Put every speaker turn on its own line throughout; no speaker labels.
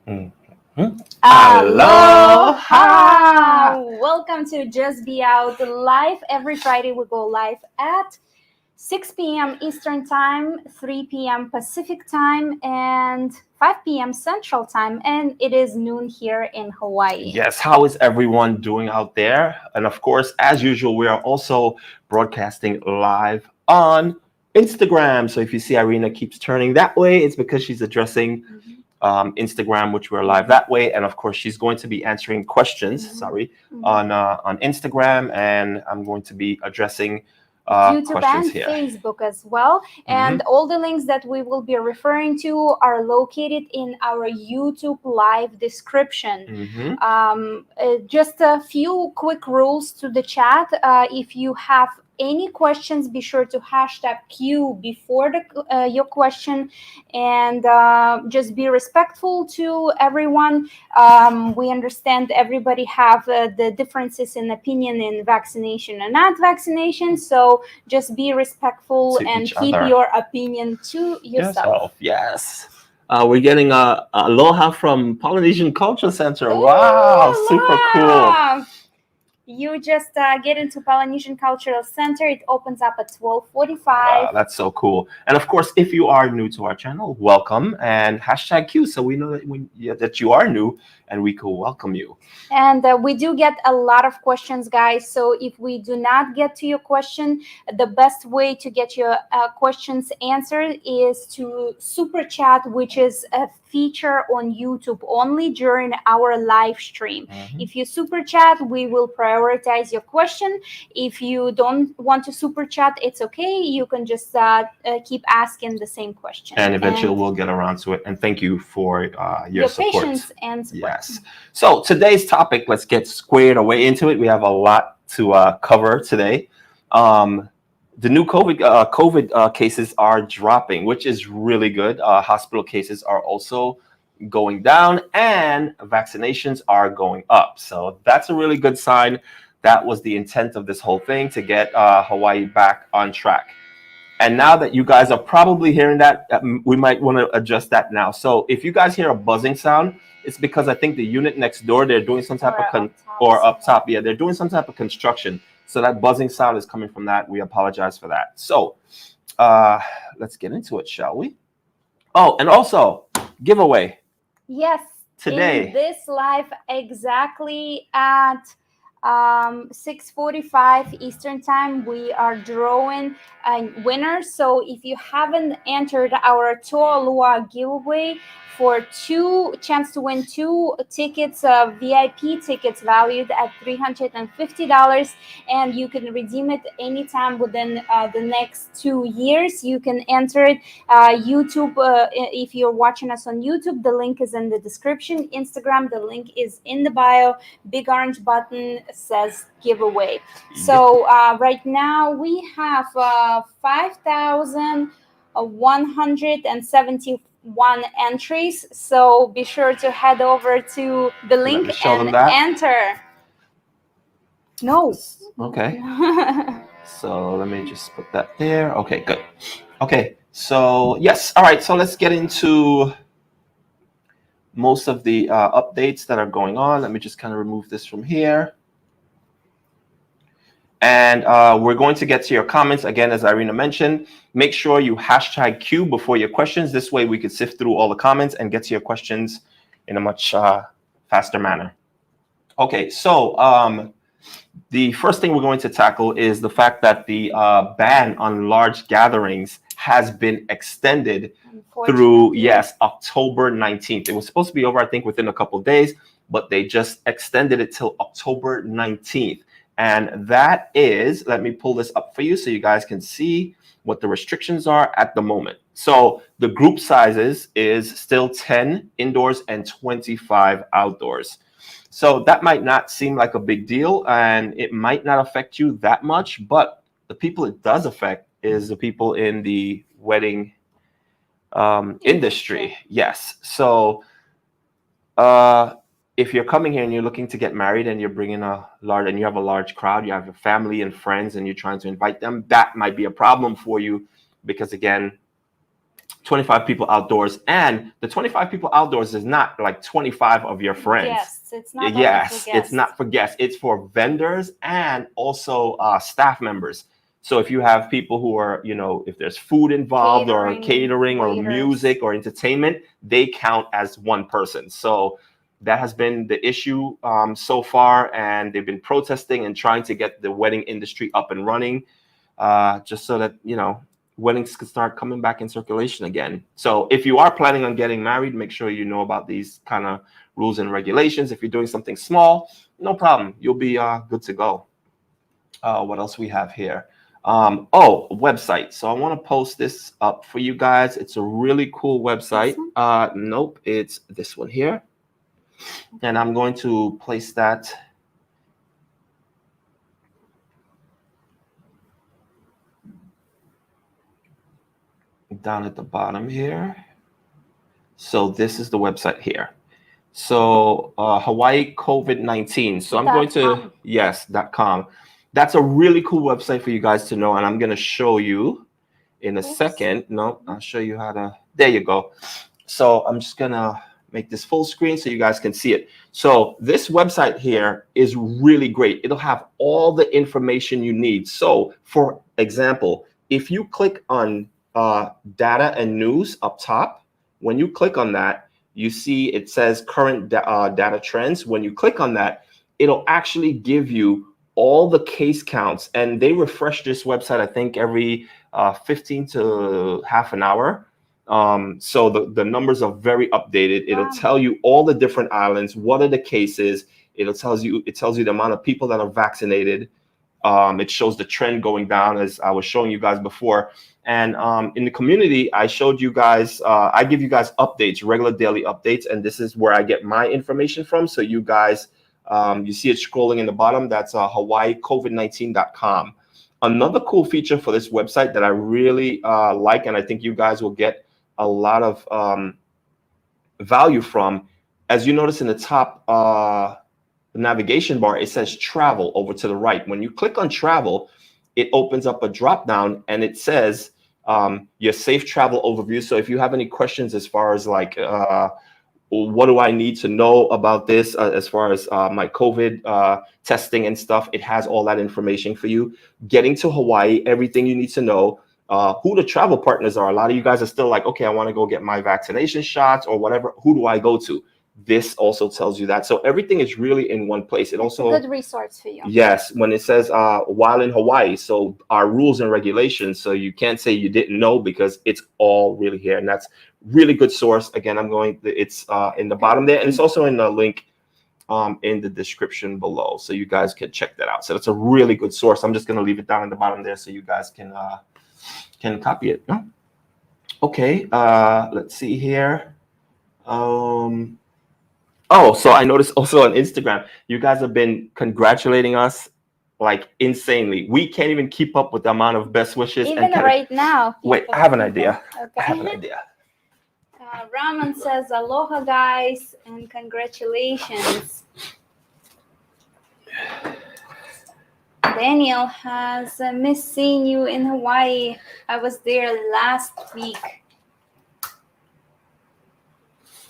Mm-hmm.
Aloha! Welcome to Just Be Out live. Every Friday we go live at 6 p.m. Eastern Time, 3 p.m. Pacific Time, and 5 p.m. Central Time. And it is noon here in Hawaii.
Yes, how is everyone doing out there? And of course, as usual, we are also broadcasting live on Instagram. So if you see Irina keeps turning that way, it's because she's addressing Instagram, which we're live that way. And of course, she's going to be answering questions, on Instagram. And I'm going to be addressing
YouTube
questions
and
here.
Facebook as well. And all the links that we will be referring to are located in our YouTube live description. Just a few quick rules to the chat. If you have any questions, be sure to hashtag Q before your question, and just be respectful to everyone. We understand everybody have the differences in opinion in vaccination and not vaccination, so just be respectful
To
and
each
keep
other.
your opinion to yourself.
Yes. We're getting a aloha from Polynesian Culture Center.
Ooh,
Wow, super cool.
aloha! You just get into Polynesian Cultural Center. It opens up at 12:45.
Wow, that's so cool. And of course, if you are new to our channel, welcome, and hashtag Q, so we know that you are new and we can welcome you.
And we do get a lot of questions, guys. So if we do not get to your question, the best way to get your questions answered is to super chat, which is a feature on YouTube only during our live stream. If you super chat, we will prioritize your question. If you don't want to super chat, it's okay. You can just keep asking the same question.
And eventually we'll get around to it. And thank you for your support.
Patience and support.
Yes. So today's topic, let's get squared away into it. We have a lot to cover today. The new COVID cases are dropping, which is really good. Hospital cases are also going down, and vaccinations are going up. So that's a really good sign. That was the intent of this whole thing, to get Hawaii back on track. And now that you guys are probably hearing that, we might want to adjust that now. So if you guys hear a buzzing sound, it's because I think the unit next door, they're doing some type of up top. Yeah, they're doing some type of construction. So that buzzing sound is coming from that. We apologize for that. So let's get into it, shall we? Oh, and also giveaway.
Yes.
Today.
In this live exactly at 6:45 Eastern Time, we are drawing a winner. So if you haven't entered our ALOOOHA giveaway for chance to win 2 tickets, VIP tickets valued at $350, and you can redeem it anytime within the next 2 years. You can enter it. YouTube, if you're watching us on YouTube, the link is in the description. Instagram, the link is in the bio. Big orange button says giveaway. So right now we have 5,171 entries. So be sure to head over to the link and enter. No.
Okay. So let me just put that there. Okay, good. Okay, so yes. All right, so let's get into most of the updates that are going on. Let me just kind of remove this from here. And we're going to get to your comments. Again, as Irina mentioned, make sure you hashtag Q before your questions. This way we could sift through all the comments and get to your questions in a much faster manner. Okay, so the first thing we're going to tackle is the fact that the ban on large gatherings has been extended through, October 19th. It was supposed to be over, I think, within a couple of days, but they just extended it till October 19th. And that is, let me pull this up for you so you guys can see what the restrictions are at the moment. So the group sizes is still 10 indoors and 25 outdoors. So that might not seem like a big deal, and it might not affect you that much, but the people it does affect is the people in the wedding industry. Yes. So if you're coming here and you're looking to get married and you're bringing and you have a large crowd, you have your family and friends and you're trying to invite them, that might be a problem for you because, again, 25 people outdoors, and the 25 people outdoors is not like 25 of your friends.
Yes, it's not.
Yes, it's not for guests. It's for vendors and also staff members. So if you have people who are, you know, if there's food involved or catering or music or entertainment, they count as one person. So that has been the issue so far, and they've been protesting and trying to get the wedding industry up and running, just so that, you know, weddings could start coming back in circulation again. So if you are planning on getting married, make sure you know about these kind of rules and regulations. If you're doing something small, no problem. You'll be good to go. What else we have here? Oh, website. So I want to post this up for you guys. It's a really cool website. Nope, it's this one here. And I'm going to place that down at the bottom here. So this is the website here. So Hawaii COVID-19. So I'm going to, .com. That's a really cool website for you guys to know. And I'm going to show you in a second. No, I'll show you how to, there you go. So I'm just going to make this full screen so you guys can see it. So this website here is really great. It'll have all the information you need. So for example, if you click on data and news up top, when you click on that, you see it says current data trends. When you click on that, it'll actually give you all the case counts, and they refresh this website, I think, every 15 to half an hour. So the numbers are very updated. It'll tell you all the different islands, what are the cases. It tells you the amount of people that are vaccinated. It shows the trend going down, as I was showing you guys before. And in the community, I showed you guys, I give you guys updates, regular daily updates, and this is where I get my information from. So you guys, you see it scrolling in the bottom. That's HawaiiCovid19.com. Another cool feature for this website that I really like, and I think you guys will get a lot of value from, as you notice in the top navigation bar, it says travel over to the right. When you click on travel, it opens up a drop down and it says your safe travel overview. So if you have any questions as far as like, what do I need to know about this as far as my COVID testing and stuff, it has all that information for you. Getting to Hawaii, everything you need to know, who the travel partners are. A lot of you guys are still like, okay, I want to go get my vaccination shots or whatever. Who do I go to? This also tells you that. So everything is really in one place. It also
good resource for you.
Yes, when it says while in Hawaii, so our rules and regulations. So you can't say you didn't know because it's all really here, and that's really good source. Again, it's in the bottom there, and it's also in the link in the description below, so you guys can check that out. So it's a really good source. I'm just going to leave it down in the bottom there so you guys can copy it. Okay, let's see here. Oh, so I noticed also on Instagram, you guys have been congratulating us like insanely. We can't even keep up with the amount of best wishes.
Even right now.
Wait, I have an idea.
Okay.
I have an idea.
Raman says, aloha, guys, and congratulations. Daniel has missed seeing you in Hawaii. I was there last week.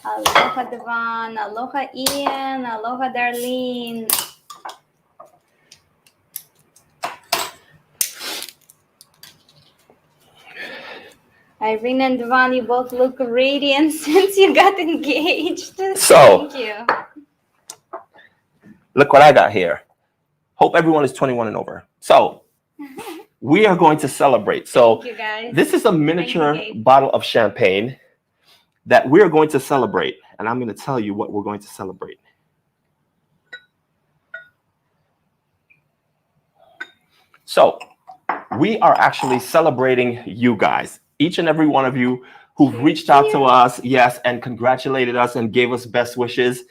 Aloha, Devon. Aloha, Ian. Aloha, Darlene. Irene and Devon, you both look radiant since you got engaged.
So,
thank you.
Look what I got here. Hope everyone is 21 and over. So, we are going to celebrate. So,
thank you, guys.
This is a miniature bottle of champagne that we're going to celebrate. And I'm going to tell you what we're going to celebrate. So, we are actually celebrating you guys. Each and every one of you who've reached out to us, yes, and congratulated us and gave us best wishes.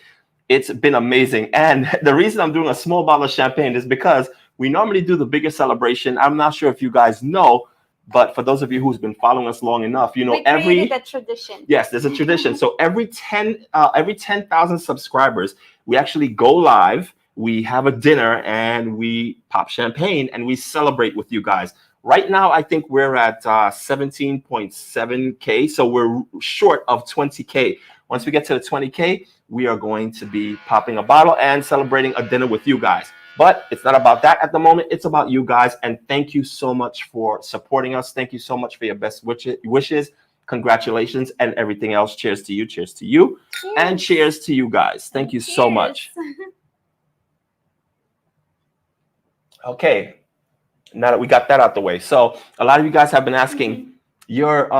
It's been amazing. And the reason I'm doing a small bottle of champagne is because we normally do the bigger celebration. I'm not sure if you guys know, but for those of you who's been following us long enough, you know,
we created a tradition.
Yes, there's a tradition. So every 10,000 subscribers, we actually go live. We have a dinner and we pop champagne and we celebrate with you guys. Right now, I think we're at 17.7K. So we're short of 20K. Once we get to the 20K, we are going to be popping a bottle and celebrating a dinner with you guys. But it's not about that at the moment. It's about you guys. And thank you so much for supporting us. Thank you so much for your best wishes. Congratulations and everything else. Cheers to you. Cheers to you.
Cheers.
And cheers to you guys. Thank you so much. Okay. Now that we got that out the way. So a lot of you guys have been asking your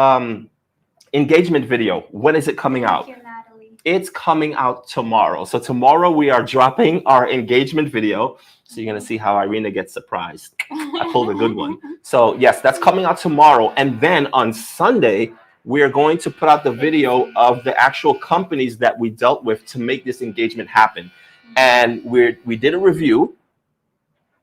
engagement video. When is it coming out?
Thank you, Natalie.
It's coming out tomorrow. So tomorrow we are dropping our engagement video. So you're going to see how Irina gets surprised. I pulled a good one. So yes, that's coming out tomorrow. And then on Sunday, we are going to put out the video of the actual companies that we dealt with to make this engagement happen. And we did a review.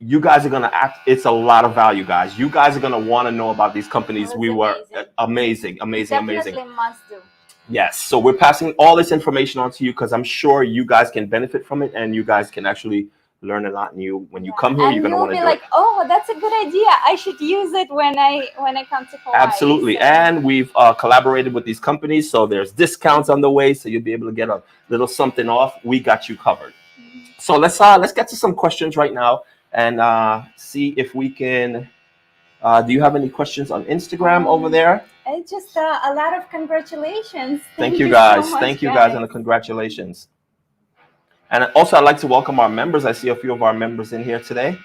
You guys are going to act. It's a lot of value, guys. You guys are going to want to know about these companies. We were amazing.
Definitely must do.
Yes. So we're passing all this information on to you because I'm sure you guys can benefit from it and you guys can actually learn a lot. And when you come here,
and
you're going to want to
be
do
like,
it.
oh, that's a good idea. I should use it when I come to Hawaii.
Absolutely.
So.
And we've collaborated with these companies. So there's discounts on the way. So you'll be able to get a little something off. We got you covered. So let's get to some questions right now. And see if we can. Do you have any questions on Instagram over there?
It's just a lot of congratulations.
Thank you guys. So Thank you guys on the congratulations. And also, I'd like to welcome our members. I see a few of our members in here today.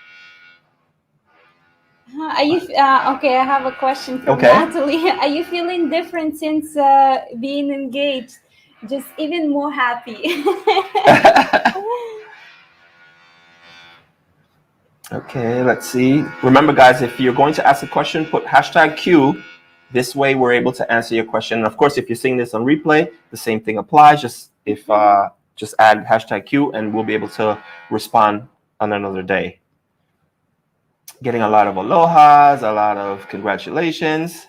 Are you okay? I have a question from Natalie. Are you feeling different since being engaged? Just even more happy.
Okay, let's see. Remember, guys, if you're going to ask a question, put #Q. This way, we're able to answer your question. And of course, if you're seeing this on replay, the same thing applies. Just add #Q, and we'll be able to respond on another day. Getting a lot of alohas, a lot of congratulations.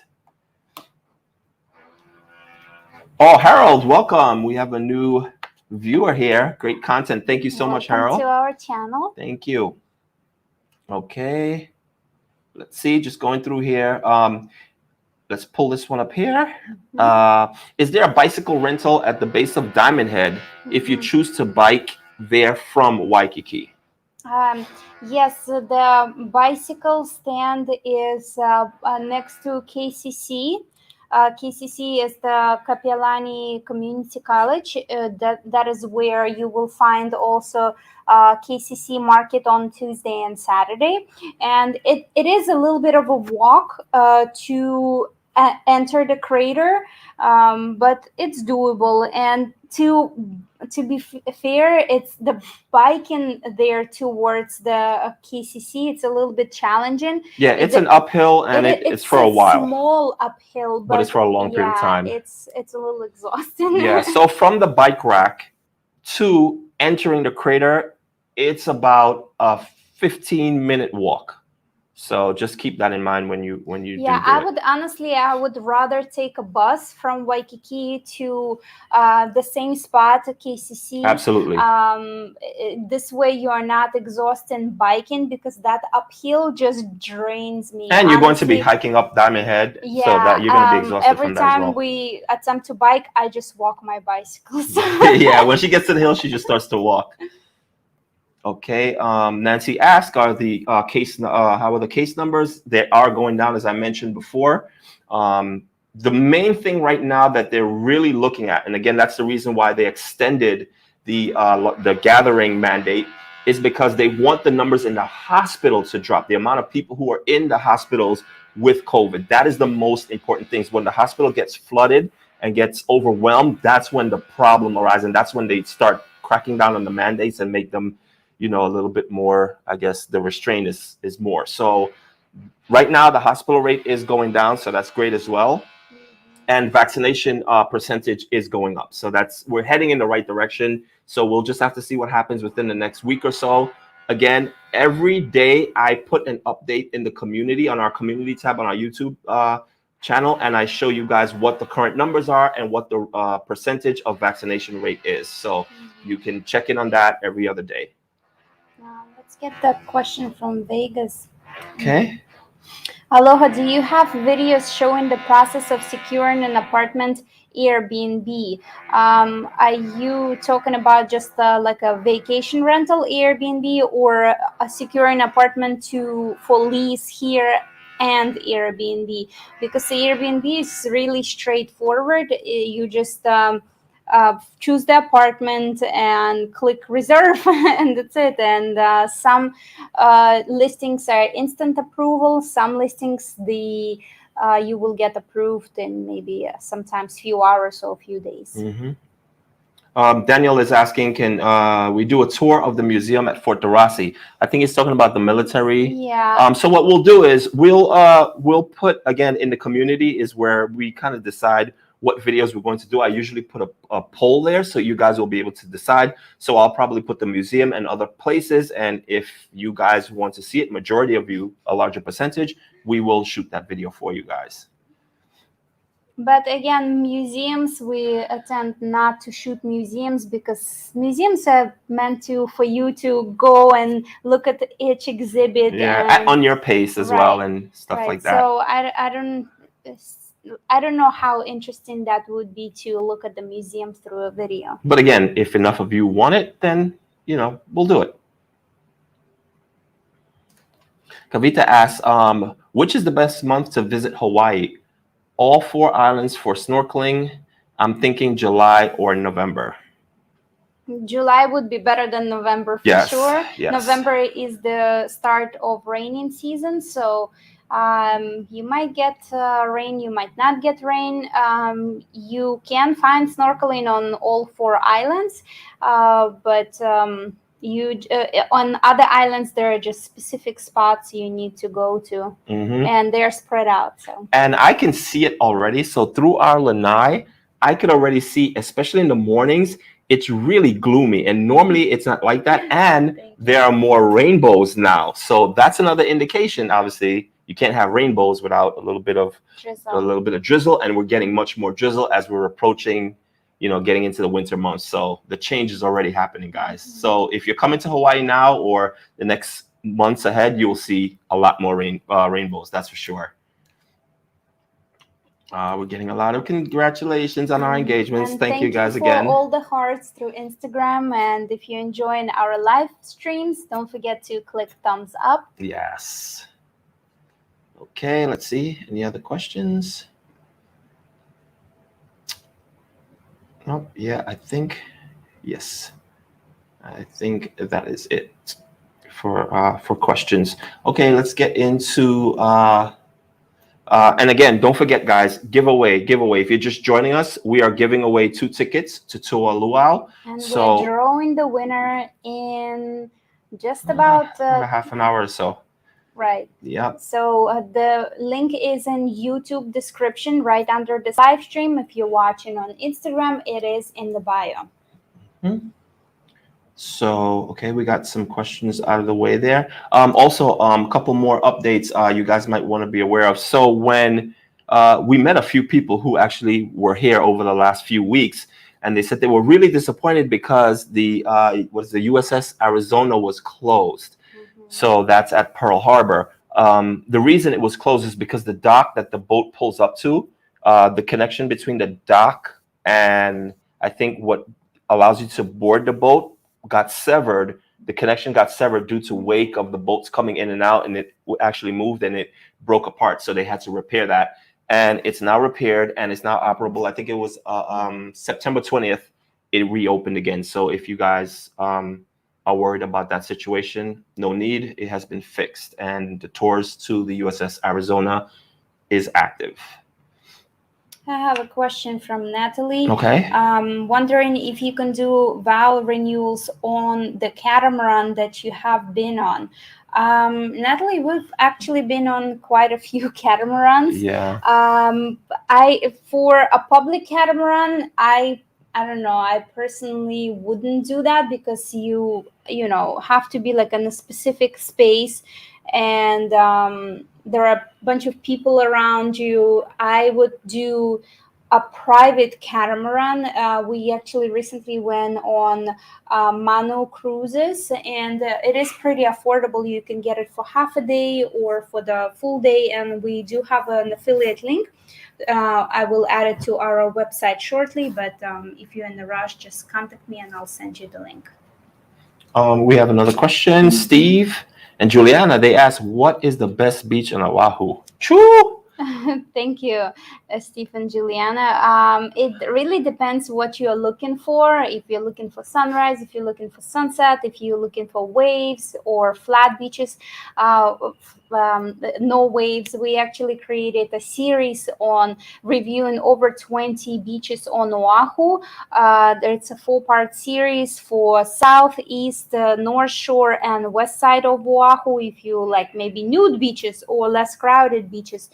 Oh, Harold, welcome. We have a new viewer here. Great content. Thank you so much, Harold.
Welcome to our channel.
Thank you. Okay, let's see, just going through here. Let's pull this one up here. Is there a bicycle rental at the base of Diamond Head if you choose to bike there from Waikiki?
Yes, the bicycle stand is next to KCC. KCC is the Kapiolani Community College. That is where you will find also KCC Market on Tuesday and Saturday. And it is a little bit of a walk to enter the crater, but it's doable. And to be fair, it's the biking there towards the KCC. It's a little bit challenging.
Yeah, it's an uphill, and it's for a while.
Small uphill,
but it's for a long period of time.
It's a little exhausting.
Yeah. So from the bike rack to entering the crater, it's about a 15-minute walk. So just keep that in mind when you do
I would rather take a bus from Waikiki to the same spot at KCC.
Absolutely.
This way you are not exhausted biking, because that uphill just drains me.
And you're going to be hiking up Diamond Head, so that you're going to be exhausted from that as well.
Every time we attempt to bike, I just walk my bicycle.
Yeah, when she gets to the hill, she just starts to walk. Okay, Nancy asked, how are the case numbers? They are going down, as I mentioned before. The main thing right now that they're really looking at, and again, that's the reason why they extended the gathering mandate, is because they want the numbers in the hospital to drop. The amount of people who are in the hospitals with COVID, that is the most important thing. When the hospital gets flooded and gets overwhelmed, that's when the problem arises, and that's when they start cracking down on the mandates and make them, a little bit more, I guess the restraint is more. So right now the hospital rate is going down, so that's great as well. And vaccination percentage is going up. So we're heading in the right direction. So we'll just have to see what happens within the next week or so. Again, every day I put an update in the community, on our community tab on our YouTube channel, and I show you guys what the current numbers are and what the percentage of vaccination rate is. So you can check in on that every other day.
Let's get that question from Vegas.
Okay.
Aloha, do you have videos showing the process of securing an apartment Airbnb? Are you talking about just like a vacation rental Airbnb, or a securing apartment for lease here and Airbnb? Because the Airbnb is really straightforward. You just choose the apartment and click reserve, and that's it. And some listings are instant approval. Some listings you will get approved in maybe sometimes few hours or a few days.
Mm-hmm. Daniel is asking, can we do a tour of the museum at Fort Darasi? I think he's talking about the military.
Yeah.
So what we'll do is we'll put, again, in the community is where we kind of decide what videos we're going to do. I usually put a poll there so you guys will be able to decide. So I'll probably put the museum and other places. And if you guys want to see it, majority of you, a larger percentage, we will shoot that video for you guys.
But again, museums, we tend not to shoot museums because museums are meant for you to go and look at each exhibit.
Yeah, on your pace as well and stuff like that.
So I don't know how interesting that would be to look at the museum through a video.
But again, if enough of you want it, then, we'll do it. Kavita asks, which is the best month to visit Hawaii? All 4 islands for snorkeling. I'm thinking July or November.
July would be better than November for sure.
Yes.
November is the start of raining season, so you might get rain, you might not get rain. You can find snorkeling on all 4 islands, but on other islands there are just specific spots you need to go to, and they're spread out. So,
and I can see it already. So through our lanai, I could already see, especially in the mornings, it's really gloomy, and normally it's not like that. And there are more rainbows now, so that's another indication. Obviously, you can't have rainbows without a little bit of drizzle, and we're getting much more drizzle as we're approaching, getting into the winter months. So the change is already happening, guys. So if you're coming to Hawaii now or the next months ahead, you will see a lot more rainbows. That's for sure. We're getting a lot of congratulations on our engagements. Thank you guys again.
For all the hearts through Instagram. And if you're enjoying our live streams, don't forget to click thumbs up.
Yes. Okay, let's see. Any other questions? Oh, yeah, I think, yes. I think that is it for questions. Okay, let's get into, and again, don't forget, guys, giveaway. If you're just joining us, we are giving away 2 tickets to Toa Luau.
And we're drawing the winner in just about
a half an hour or so.
Right.
Yeah.
So the link is in YouTube description right under this live stream. If you're watching on Instagram, it is in the bio.
So, okay, we got some questions out of the way there. Also, a couple more updates you guys might want to be aware of. So when we met a few people who actually were here over the last few weeks, and they said they were really disappointed because the USS Arizona was closed. So that's at Pearl Harbor. The reason it was closed is because the dock that the boat pulls up to, the connection between the dock and I think what allows you to board the boat got severed. The connection got severed due to wake of the boats coming in and out, and it actually moved and it broke apart. So they had to repair that. And it's now repaired and it's now operable. I think it was September 20th, it reopened again. So if you guys are worried about that situation, no need. It has been fixed, and the tours to the USS Arizona is active.
I have a question from Natalie.
Okay.
Wondering if you can do vow renewals on the catamaran that you have been on. Natalie, we've actually been on quite a few catamarans.
Yeah.
For a public catamaran, I don't know. I personally wouldn't do that because you have to be like in a specific space, and there are a bunch of people around you. I would do a private catamaran. We actually recently went on Manu cruises, and it is pretty affordable. You can get it for half a day or for the full day, and we do have an affiliate link. I will add it to our website shortly, but if you're in a rush, just contact me and I'll send you the link.
We have another question. Steve and Juliana, they ask, what is the best beach on Oahu? True.
Thank you, Steve and Juliana. It really depends what you're looking for. If you're looking for sunrise, if you're looking for sunset, if you're looking for waves or flat beaches, no waves. We actually created a series on reviewing over 20 beaches on Oahu. It's a 4-part series for south, east, north shore, and west side of Oahu. If you like maybe nude beaches or less crowded beaches,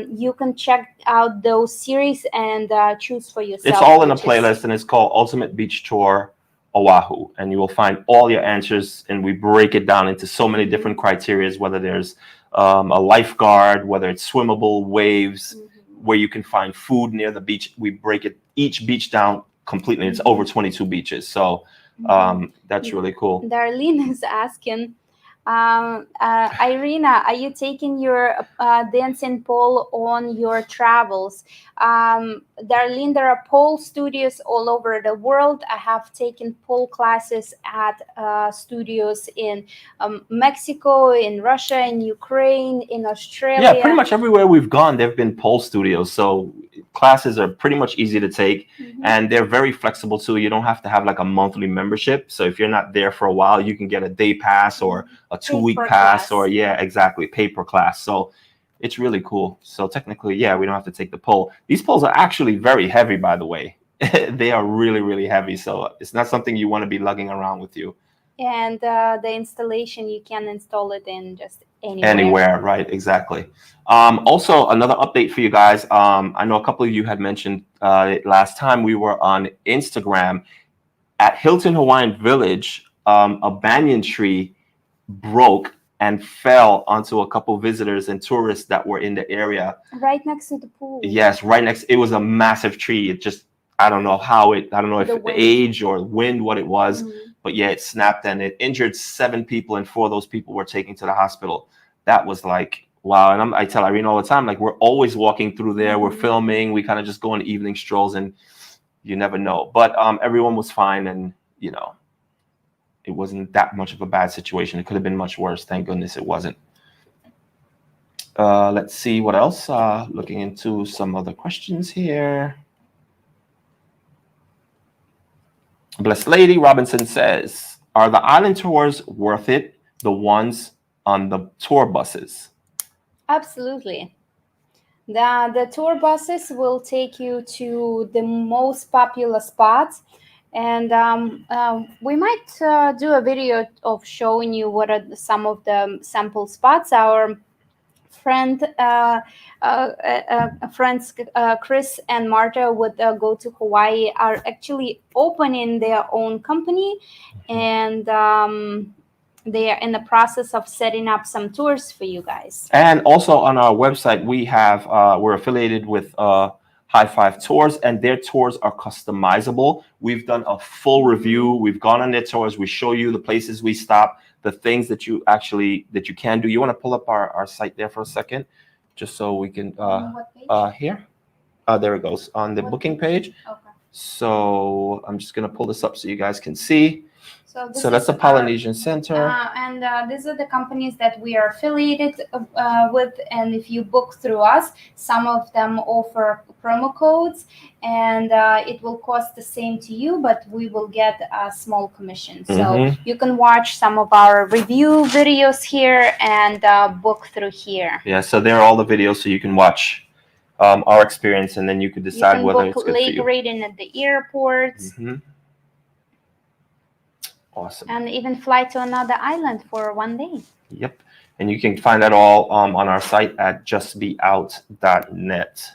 you can check out those series and choose for yourself.
It's all in a playlist, and it's called Ultimate Beach Tour Oahu, and you will find all your answers, and we break it down into so many different criteria, whether there's a lifeguard, whether it's swimmable, waves, where you can find food near the beach. We break each beach down completely. It's over 22 beaches, so that's really cool.
Darlene is asking, Irina, are you taking your dancing pole on your travels? Darlene, there are pole studios all over the world. I have taken pole classes at studios in Mexico, in Russia, in Ukraine, in Australia.
Yeah, pretty much everywhere we've gone, there have been pole studios. So classes are pretty much easy to take, and they're very flexible too. You don't have to have like a monthly membership. So if you're not there for a while, you can get a day pass or a 2-week pass, or pay per class. So it's really cool. So technically, yeah, we don't have to take the pole. These poles are actually very heavy, by the way. They are really, really heavy. So it's not something you want to be lugging around with you.
And the installation, you can install it in just
anywhere, right? Exactly. Also, another update for you guys. I know a couple of you had mentioned last time we were on Instagram at Hilton Hawaiian Village. A banyan tree broke and fell onto a couple visitors and tourists that were in the area.
Right next to the pool.
Yes, right next. It was a massive tree. It just, I don't know if the age or wind, what it was, but yeah, it snapped and it injured 7 people, and 4 of those people were taken to the hospital. That was like, wow. And I tell Irene all the time, like, we're always walking through there. We're filming. We kind of just go on evening strolls, and you never know. But everyone was fine, and it wasn't that much of a bad situation. It could have been much worse. Thank goodness it wasn't. Let's see what else. Looking into some other questions here. Blessed Lady Robinson says, are the island tours worth it? The ones on the tour buses?
Absolutely. The tour buses will take you to the most popular spots. And we might do a video of showing you what are some of the sample spots. Our friends Chris and Marta would go to Hawaii, are actually opening their own company, and they are in the process of setting up some tours for you guys.
And also on our website, we have we're affiliated with High Five Tours, and their tours are customizable. We've done a full review. We've gone on their tours. We show you the places we stop, the things that you can do. You want to pull up our site there for a second, just so we can here. There it goes on the booking page. Okay. So I'm just gonna pull this up so you guys can see. So that's the Polynesian Center.
And these are the companies that we are affiliated with. And if you book through us, some of them offer promo codes, and it will cost the same to you, but we will get a small commission. So you can watch some of our review videos here and book through here.
Yeah, so there are all the videos, so you can watch our experience, and then you could decide whether it's good for you.
Lake rating at the airports.
Awesome.
And even fly to another island for 1 day.
Yep. And you can find that all on our site at justbeout.net.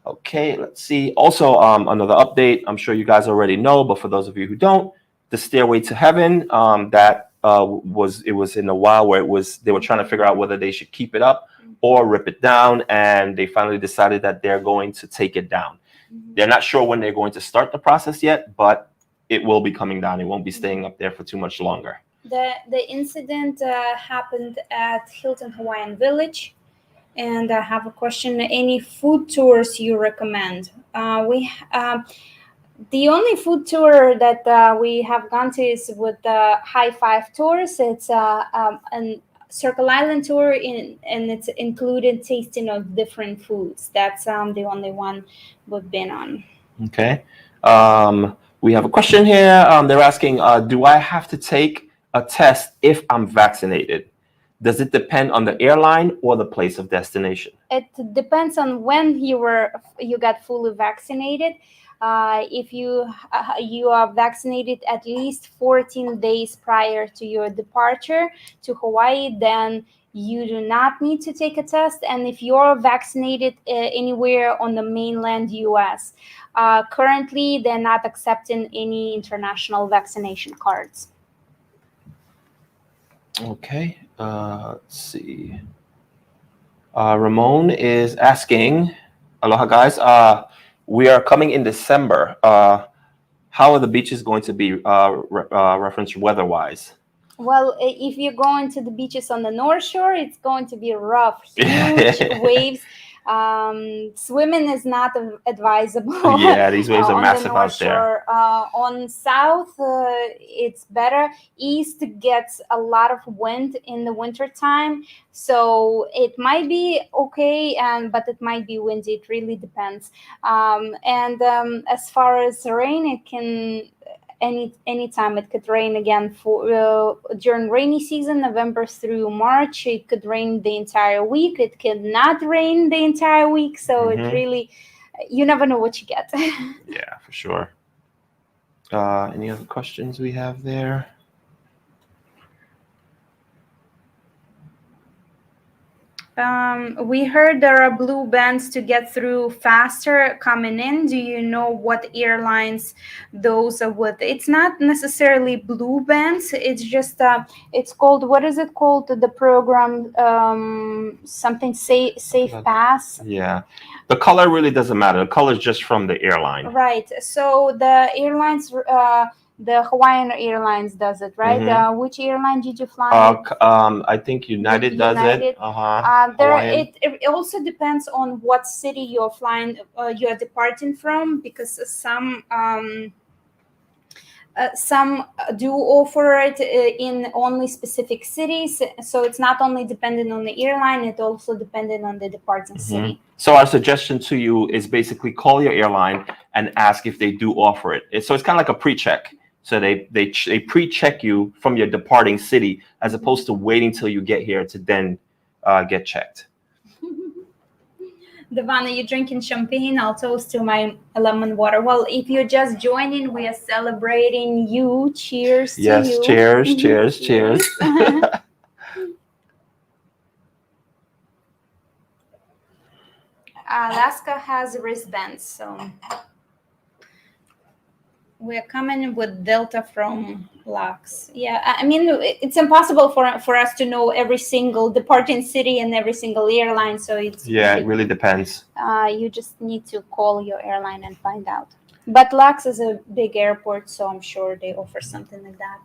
Okay, let's see. Also, another update. I'm sure you guys already know, but for those of you who don't, the Stairway to Heaven, that was in a while where they were trying to figure out whether they should keep it up or rip it down, and they finally decided that they're going to take it down. They're not sure when they're going to start the process yet, but it will be coming down. It won't be staying up there for too much longer.
The incident happened at Hilton Hawaiian Village. And I have a question. Any food tours you recommend? The only food tour that we have gone to is with the High Five Tours. It's an Circle Island tour, and it's included tasting of different foods. That's the only one we've been on.
Okay. We have a question here. They're asking, do I have to take a test if I'm vaccinated? Does it depend on the airline or the place of destination?
It depends on when you got fully vaccinated. If you are vaccinated at least 14 days prior to your departure to Hawaii, then you do not need to take a test. And if you're vaccinated anywhere on the mainland US, currently they're not accepting any international vaccination cards.
Okay, let's see. Ramon is asking, aloha guys, we are coming in December. How are the beaches going to be referenced weather-wise?
Well, if you're going to the beaches on the North Shore, it's going to be rough, huge waves. Swimming is not advisable.
Yeah, these waves are
on
massive
the North
out there.
Shore. On South, it's better. East gets a lot of wind in the winter time, so it might be okay, but it might be windy. It really depends. As far as rain, it can. Anytime it could rain again for during rainy season, November through March. It could rain the entire week. It could not rain the entire week. So it really, you never know what you get.
Yeah, for sure. Any other questions we have there?
We heard there are blue bands to get through faster coming in. Do you know what airlines those are with? It's not necessarily blue bands. It's just it's called, what is it called? The program, something Safe Pass.
Yeah, the color really doesn't matter. The color is just from the airline.
Right. So the airlines. The Hawaiian Airlines does it, right? Which airline did you fly with?
I think United does it.
It also depends on what city you're flying, you're departing from, because some do offer it in only specific cities. So it's not only dependent on the airline, it also dependent on the departing city.
So our suggestion to you is basically call your airline and ask if they do offer it. So it's kind of like a pre-check. So they pre-check you from your departing city, as opposed to waiting till you get here to then get checked.
Devon, are you drinking champagne? I'll toast to my lemon water. Well, if you're just joining, we are celebrating you. Cheers to you.
Yes, cheers, cheers, cheers.
Alaska has wristbands, so we're coming with Delta from Lux. Yeah, I mean, it's impossible for us to know every single departing city and every single airline. So it's
it really depends.
You just need to call your airline and find out. But Lux is a big airport, so I'm sure they offer something like that.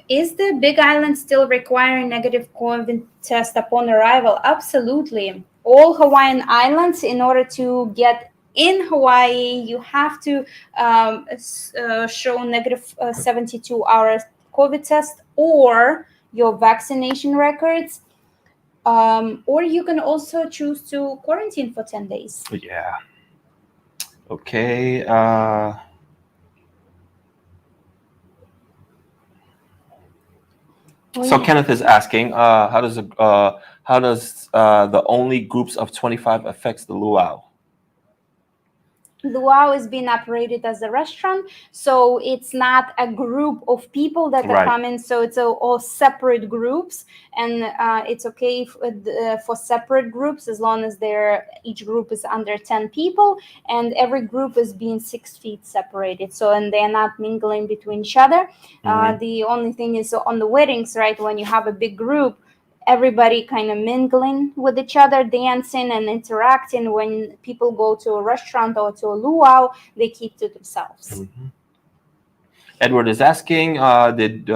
Is the Big Island still requiring negative COVID test upon arrival? Absolutely. All Hawaiian Islands, in order to get in Hawaii, you have to show negative 72-hour COVID test or your vaccination records, or you can also choose to quarantine for 10 days.
Yeah. Okay. So Kenneth is asking, how does the only groups of 25 affects the luau?
Luau is being operated as a restaurant, so it's not a group of people that are coming. So it's all separate groups, and it's okay for separate groups as long as each group is under 10 people, and every group is being 6 feet separated. So and they're not mingling between each other. The only thing is on the weddings, right? When you have a big group, everybody kind of mingling with each other, dancing and interacting. When people go to a restaurant or to a luau, they keep to themselves.
Edward is asking, did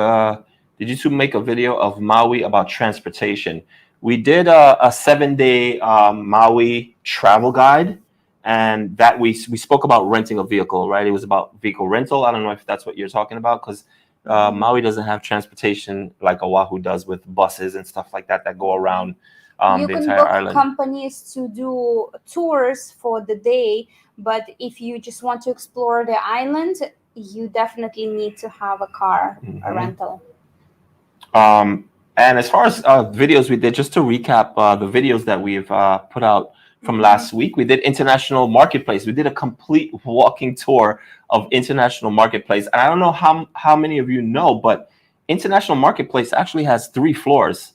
you two make a video of Maui about transportation? We did a 7-day Maui travel guide, and that we spoke about renting a vehicle, right? It was about vehicle rental. I don't know if that's what you're talking about, because Maui doesn't have transportation like Oahu does with buses and stuff like that go around
you
the
can
entire
book
island.
companies to do tours for the day, but if you just want to explore the island, you definitely need to have a car, a rental.
And as far as videos we did, just to recap the videos that we've put out from last week, we did International Marketplace. We did a complete walking tour of International Marketplace. And I don't know how many of you know, but International Marketplace actually has 3 floors.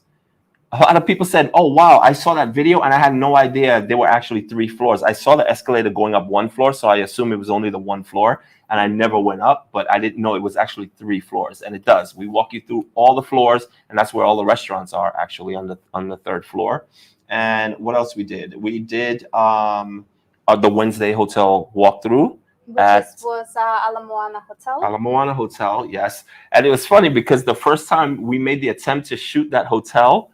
A lot of people said, oh, wow, I saw that video and I had no idea there were actually 3 floors. I saw the escalator going up 1 floor, so I assumed it was only the 1 floor, and I never went up, but I didn't know it was actually 3 floors, and it does. We walk you through all the floors, and that's where all the restaurants are, actually, on the 3rd floor. And what else we did? We did the Wednesday hotel walkthrough.
Which was Moana Hotel.
Moana Hotel, yes. And it was funny because the first time we made the attempt to shoot that hotel,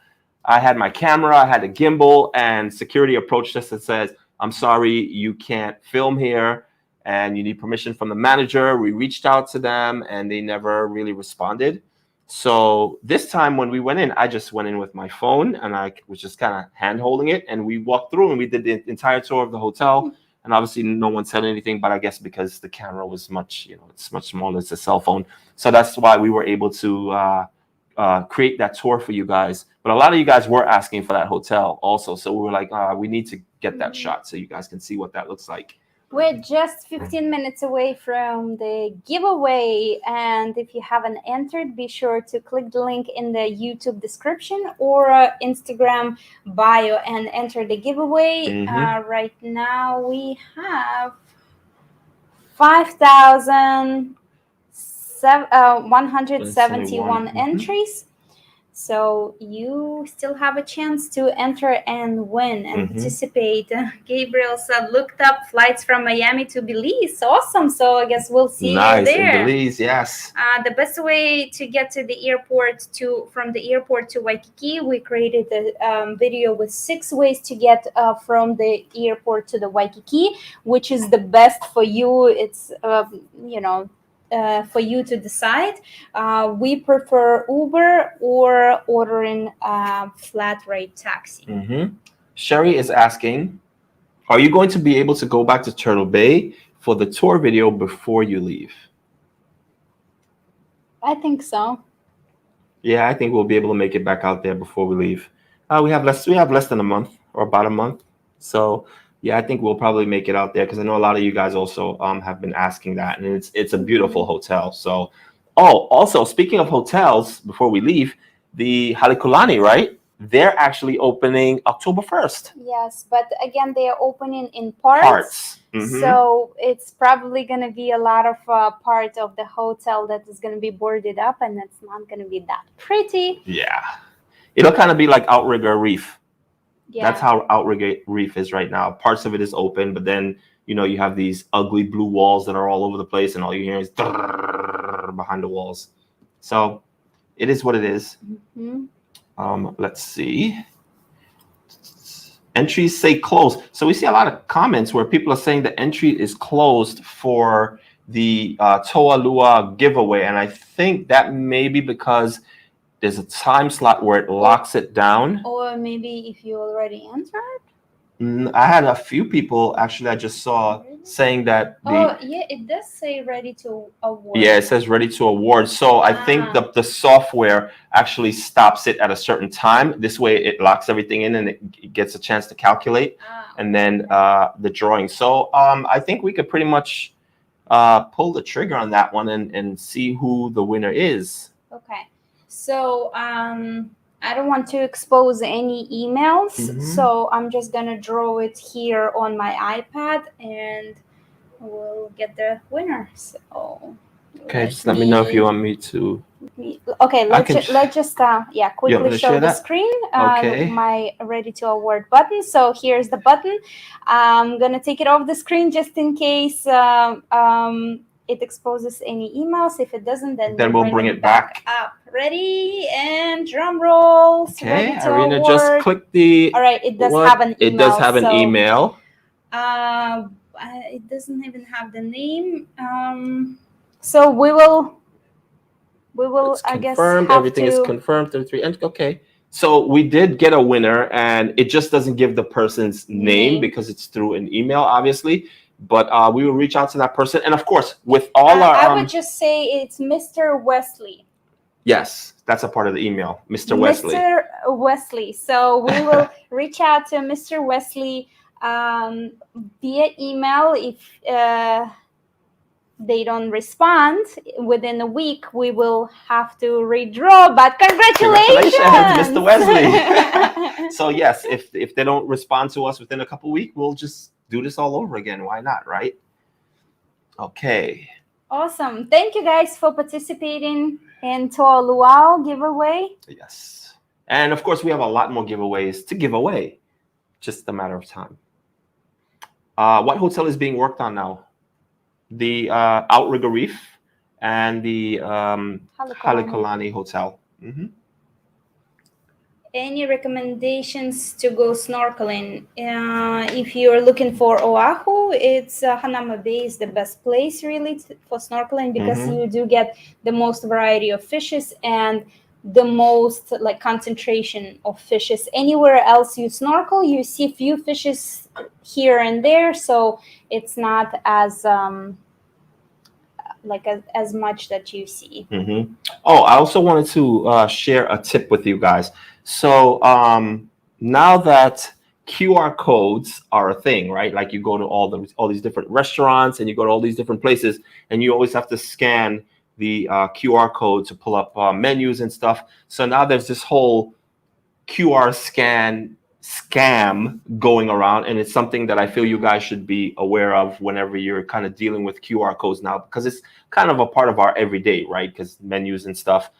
I had my camera, I had a gimbal, and security approached us and says, I'm sorry, you can't film here, and you need permission from the manager. We reached out to them, and they never really responded. So this time when we went in, I just went in with my phone, and I was just kind of hand-holding it, and we walked through, and we did the entire tour of the hotel. And obviously no one said anything, but I guess because the camera was much, it's much smaller, it's a cell phone. So that's why we were able to create that tour for you guys. But a lot of you guys were asking for that hotel also. So we were like, we need to get that shot so you guys can see what that looks like.
We're just 15 minutes away from the giveaway. And if you haven't entered, be sure to click the link in the YouTube description or Instagram bio and enter the giveaway. Right now we have 5,171 entries. So you still have a chance to enter and win and participate. Gabriel said, looked up flights from Miami to Belize. Awesome. So I guess we'll see you there.
In Belize, yes.
The best way to get to the airport from the airport to Waikiki, we created a video with 6 ways to get from the airport to the Waikiki, which is the best for you. It's, for you to decide. We prefer Uber or ordering a flat rate taxi.
Sherry is asking, are you going to be able to go back to Turtle Bay for the tour video before you leave?
I think so.
Yeah, I think we'll be able to make it back out there before we leave. We have less than a month, or about a month. So yeah, I think we'll probably make it out there because I know a lot of you guys also have been asking that, and it's a beautiful hotel. So, also speaking of hotels, before we leave, the Halekulani, right? They're actually opening October 1st.
Yes, but again, they are opening in parts. So it's probably going to be a lot of part of the hotel that is going to be boarded up, and it's not going to be that pretty.
Yeah, it'll kind of be like Outrigger Reef.
Yeah.
That's how Outrigger Reef is right now. Parts of it is open, but then, you have these ugly blue walls that are all over the place, and all you hear is behind the walls. So it is what it is. Let's see. Entries say closed. So we see a lot of comments where people are saying the entry is closed for the Toalua giveaway. And I think that may be because there's a time slot where it locks it down.
Or maybe if you already entered?
I had a few people actually I just saw saying that.
Yeah, it does say ready to award.
Yeah, it says ready to award. So I think the software actually stops it at a certain time. This way it locks everything in and it gets a chance to calculate and then the drawing. So I think we could pretty much pull the trigger on that one and see who the winner is.
Okay. So I don't want to expose any emails, so I'm just gonna draw it here on my iPad, and we'll get the winner. So
okay, just let me know if you want me to.
Let me Okay,
I can.
let's just
You want
quickly
me to
show
share
the
that?
screen.
Okay.
My ready to award button. So here's the button. I'm gonna take it off the screen just in case it exposes any emails. If it doesn't, then
we'll bring it back.
up. Ready, and drum rolls.
Okay,
Ready to
Irina,
award.
just click the.
All right, it does
what?
have an email.
It does have an email.
It doesn't even have the name. So we will.
It's
I guess,
confirmed.
have
Everything is
to.
confirmed. 33. And okay. So we did get a winner, and it just doesn't give the person's name because it's through an email, obviously. But we will reach out to that person, and of course, with all our.
I would just say it's Mr. Mrwestley.
Yes, that's a part of the email, Mr. Mrwestley.
Mr. Mrwestley. So we will reach out to Mr. Mrwestley via email. If they don't respond within a week, we will have to redraw. But congratulations,
Mr. Mrwestley. So yes, if they don't respond to us within a couple weeks, we'll just do this all over again. Why not, right? Okay.
Awesome. Thank you guys for participating into our Luau giveaway.
Yes. And of course, we have a lot more giveaways to give away. Just a matter of time. What hotel is being worked on now? The Outrigger Reef and the Halekulani Hotel. Mm-hmm.
Any recommendations to go snorkeling? If you're looking for Oahu, it's Hanama Bay is the best place really for snorkeling because you do get the most variety of fishes and the most like concentration of fishes. Anywhere else you snorkel, you see few fishes here and there, so it's not as as much that you see.
Mm-hmm. Oh, I also wanted to share a tip with you guys. So now that QR codes are a thing, right? Like you go to all these different restaurants and you go to all these different places, and you always have to scan the QR code to pull up menus and stuff. So now there's this whole QR scam going around, and it's something that I feel you guys should be aware of whenever you're kind of dealing with QR codes now, because it's kind of a part of our everyday, right? Because menus and stuff.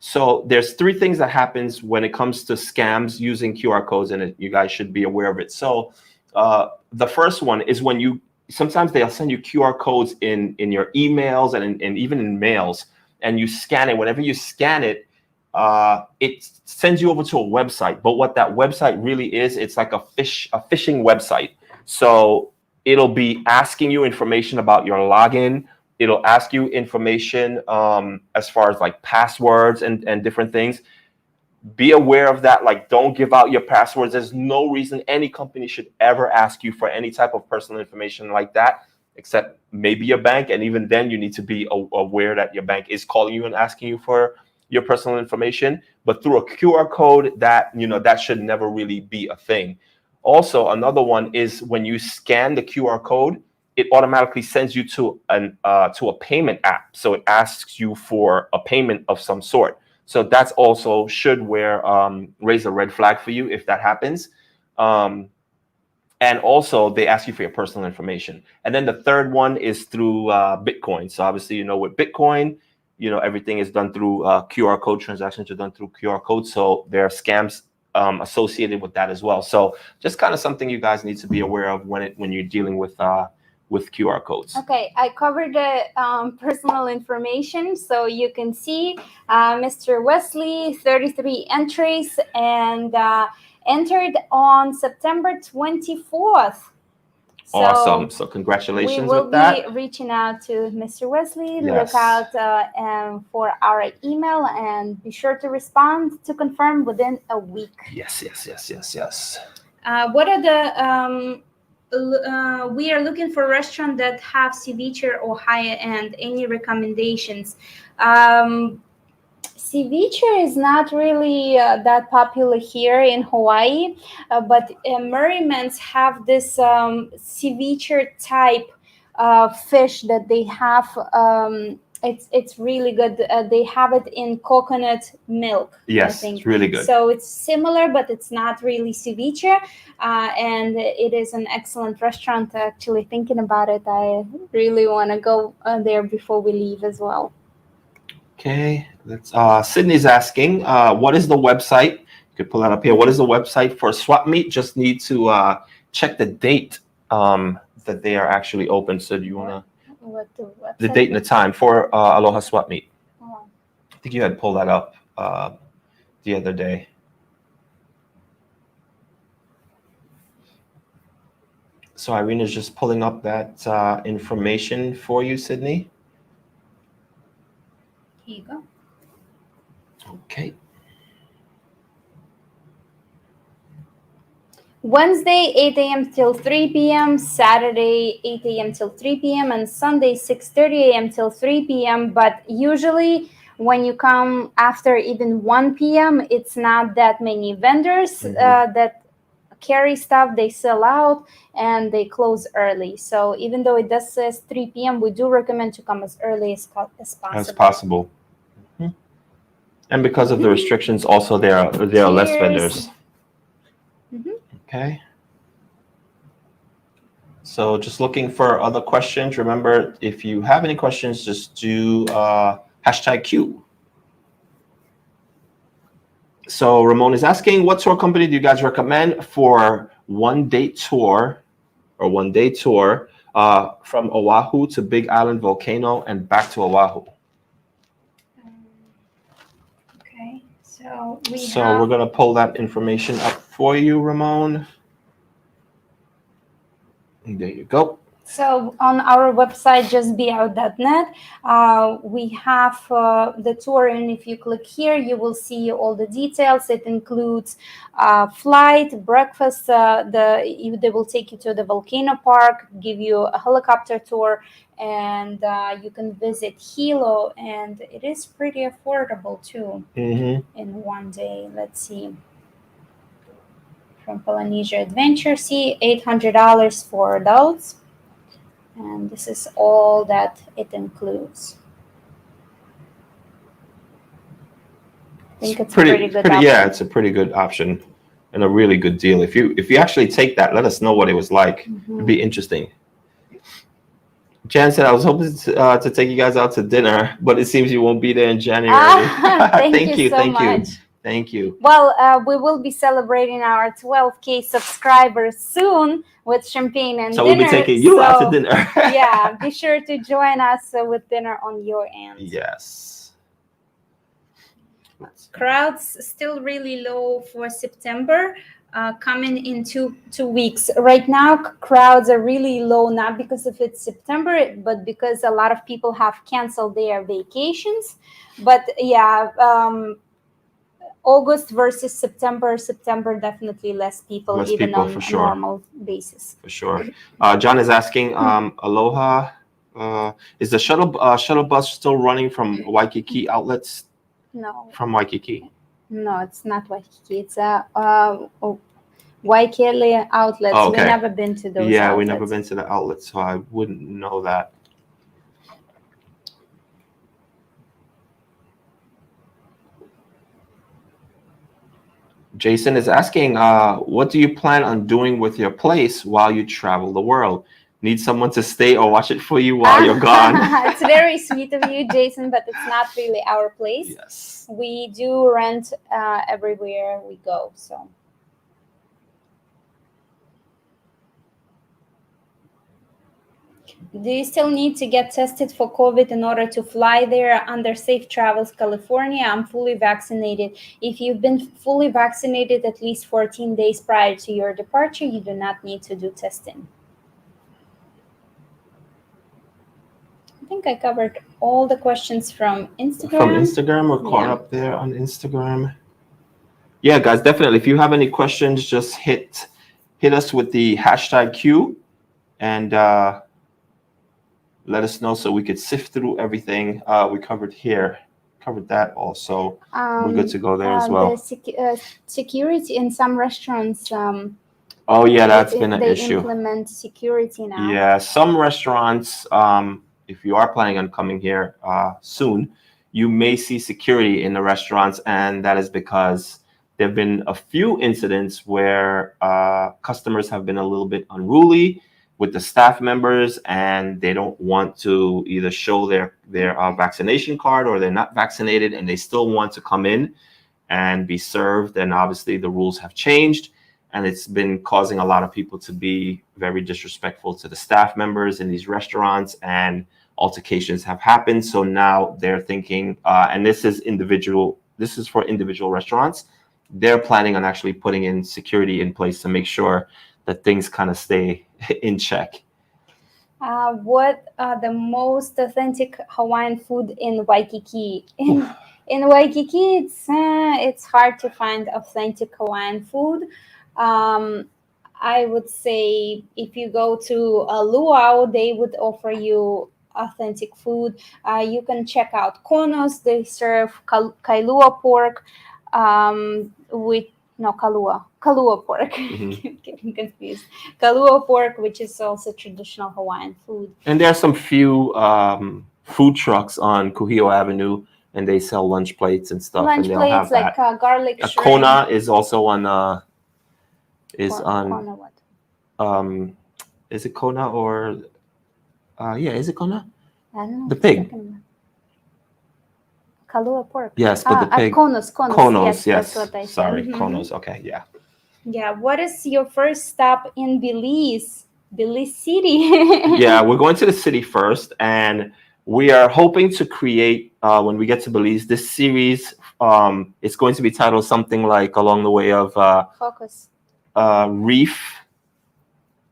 So there's three things that happens when it comes to scams using QR codes, and you guys should be aware of it. So the first one is when sometimes they'll send you QR codes in your emails and even in mails, and you scan it. Whenever you scan it, it sends you over to a website. But what that website really is, it's like a phishing website. So it'll be asking you information about your login. It'll ask you information as far as like passwords and different things. Be aware of that. Like, don't give out your passwords. There's no reason any company should ever ask you for any type of personal information like that, except maybe your bank. And even then, you need to be aware that your bank is calling you and asking you for your personal information. But through a QR code, that should never really be a thing. Also, another one is when you scan the QR code, it automatically sends you to a payment app. So it asks you for a payment of some sort. So that's also should raise a red flag for you if that happens. And also they ask you for your personal information. And then the third one is through Bitcoin. So obviously, with Bitcoin, everything is done through QR code. Transactions are done through QR code. So there are scams associated with that as well. So just kind of something you guys need to be aware of when you're dealing with QR codes.
Okay, I covered the personal information, so you can see Mr. Mrwestley, 33 entries, and entered on September 24th. So
awesome. So congratulations
with that. We will be reaching out to Mr. Mrwestley.
Yes.
Look out for our email and be sure to respond to confirm within a week.
Yes.
What are the... we are looking for restaurants that have ceviche or higher end. Any recommendations? Ceviche is not really that popular here in Hawaii, but Merriman's have this ceviche type fish that they have. It's really good. They have it in coconut milk.
Yes,
I think.
It's really good.
So it's similar, but it's not really ceviche. And it is an excellent restaurant. Actually, thinking about it, I really want to go there before we leave as well.
Okay, let's. Sydney's asking, what is the website? You could pull that up here. What is the website for swap meet? Just need to check the date that they are actually open. So do you want
What
the date and the time for Aloha swap meet?
Oh.
I think you had pulled that up the other day. So Irene is just pulling up that information for you, Sydney.
Here you go.
Okay.
Wednesday, 8 a.m. till 3 p.m., Saturday, 8 a.m. till 3 p.m., and Sunday, 6:30 a.m. till 3 p.m. But usually when you come after even 1 p.m., it's not that many vendors that carry stuff. They sell out and they close early. So even though it does says 3 p.m., we do recommend to come as early as possible.
And because of the restrictions, also there are less vendors. Okay. So just looking for other questions. Remember, if you have any questions, just do #Q. So Ramon is asking, what tour company do you guys recommend for one-day tour from Oahu to Big Island Volcano and back to Oahu?
Okay, so
we're going to pull that information up for you, Ramon. And there you go.
So on our website, justbeout.net, we have the tour, and if you click here, you will see all the details. It includes flight, breakfast. They will take you to the volcano park, give you a helicopter tour, and you can visit Hilo, and it is pretty affordable too in one day. Let's see. From Polynesia Adventure Sea, $800 for adults. And this is all that it includes. I think it's a pretty good option.
Yeah, it's a pretty good option and a really good deal. If you actually take that, let us know what it was like. It'd be interesting. Jan said, I was hoping to take you guys out to dinner, but it seems you won't be there in January.
Thank you so much.
Thank you.
Well, we will be celebrating our 12K subscribers soon with champagne and dinner.
So we'll be taking you out to dinner.
Yeah, be sure to join us with dinner on your end.
Yes.
Crowds still really low for September, coming in two weeks. Right now, crowds are really low, not because of it's September, but because a lot of people have canceled their vacations. But yeah, August versus September definitely less people, even on a normal basis.
For sure. John is asking, Aloha, is the shuttle bus still running from Waikiki outlets?
No.
From Waikiki?
No, it's not Waikiki. It's Waikiki outlets.
Oh, okay.
We've never been to those outlets.
Yeah, we've never been to the outlets, so I wouldn't know that. Jason is asking, what do you plan on doing with your place while you travel the world? Need someone to stay or watch it for you while you're gone?
It's very sweet of you, Jason, but it's not really our place.
Yes.
We do rent everywhere we go, so. Do you still need to get tested for COVID in order to fly there under Safe Travels California? I'm fully vaccinated. If you've been fully vaccinated at least 14 days prior to your departure, you do not need to do testing. I think I covered all the questions from Instagram.
From Instagram, we're caught up there on Instagram. Yeah, guys, definitely. If you have any questions, just hit us with the #Q and let us know so we could sift through everything we covered here. Covered that also. We're good to go there as well.
The security in some restaurants.
Oh yeah, that's been an issue.
They implement security now.
Yeah, some restaurants, if you are planning on coming here soon, you may see security in the restaurants, and that is because there have been a few incidents where customers have been a little bit unruly with the staff members and they don't want to either show their vaccination card or they're not vaccinated and they still want to come in and be served. And obviously the rules have changed and it's been causing a lot of people to be very disrespectful to the staff members in these restaurants, and altercations have happened. So now they're thinking, and this is for individual restaurants, they're planning on actually putting in security in place to make sure that things kind of stay in check.
What the most authentic Hawaiian food in Waikiki? In Waikiki, it's hard to find authentic Hawaiian food. I would say if you go to Luau, they would offer you authentic food. You can check out Konos. They serve kailua pork with kalua pork.
Mm-hmm.
Getting confused. Kalua pork, which is also traditional Hawaiian food.
And there are some few food trucks on Kuhio Avenue, and they sell lunch plates and stuff.
Lunch
and they'll
plates
have
like
that.
Garlic
A
shrimp.
Kona is also on.
Kona what?
Is it Kona or? Is it Kona?
I don't know.
The pig.
Kalua pork.
Yes, but the pig.
Konos.
Konos, yes.
That's what I said.
Sorry,
Mm-hmm.
Konos. Okay, yeah.
Yeah. What is your first stop in Belize? Belize City.
Yeah, we're going to the city first, and we are hoping to create, when we get to Belize, this series. It's going to be titled something like along the way of
Focus.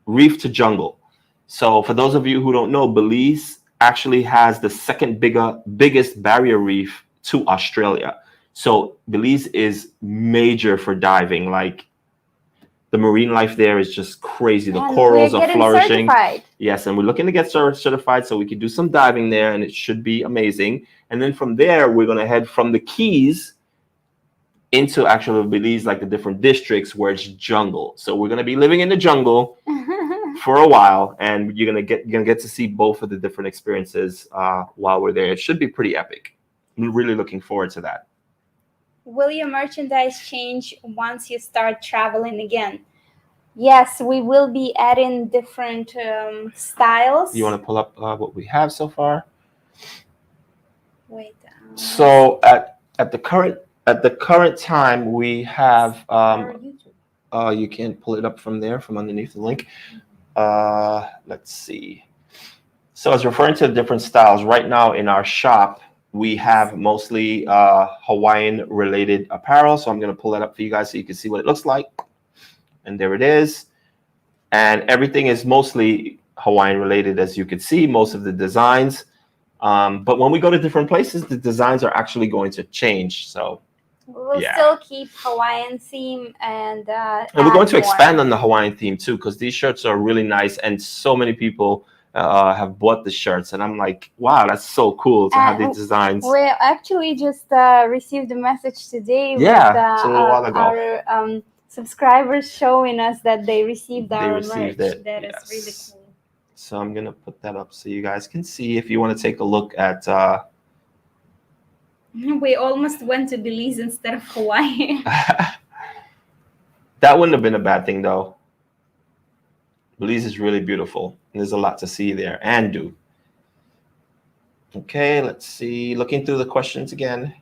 reef to jungle. So for those of you who don't know, Belize actually has the second biggest barrier reef to Australia. So Belize is major for diving. Like the marine life there is just crazy. The corals are flourishing.
Certified.
Yes, and we're looking to get certified so we can do some diving there, and it should be amazing. And then from there, we're going to head from the Keys into actually Belize, like the different districts where it's jungle. So we're going to be living in the jungle for a while, and you're gonna get to see both of the different experiences while we're there. It should be pretty epic. I'm really looking forward to that.
Will your merchandise change once you start traveling again? Yes, we will be adding different styles.
You want to pull up what we have so far?
Wait.
So at the current time, we have. You can pull it up from there, from underneath the link. Let's see. So I was referring to the different styles. Right now in our shop, we have mostly Hawaiian related apparel. So I'm going to pull that up for you guys so you can see what it looks like. And there it is. And everything is mostly Hawaiian related, as you can see, most of the designs. But when we go to different places, the designs are actually going to change. So
we'll still keep Hawaiian theme and
we're going to expand on the Hawaiian theme too, because these shirts are really nice, and so many people have bought the shirts, and I'm like, wow, that's so cool to have these designs.
We actually just received a message today with
a little while ago.
Our subscribers showing us that they received our merch.
It.
That is really cool.
So I'm gonna put that up so you guys can see. If you want to take a look at.
We almost went to Belize instead of Hawaii.
That wouldn't have been a bad thing, though. Belize is really beautiful, and there's a lot to see there and do. Okay, let's see. Looking through the questions again.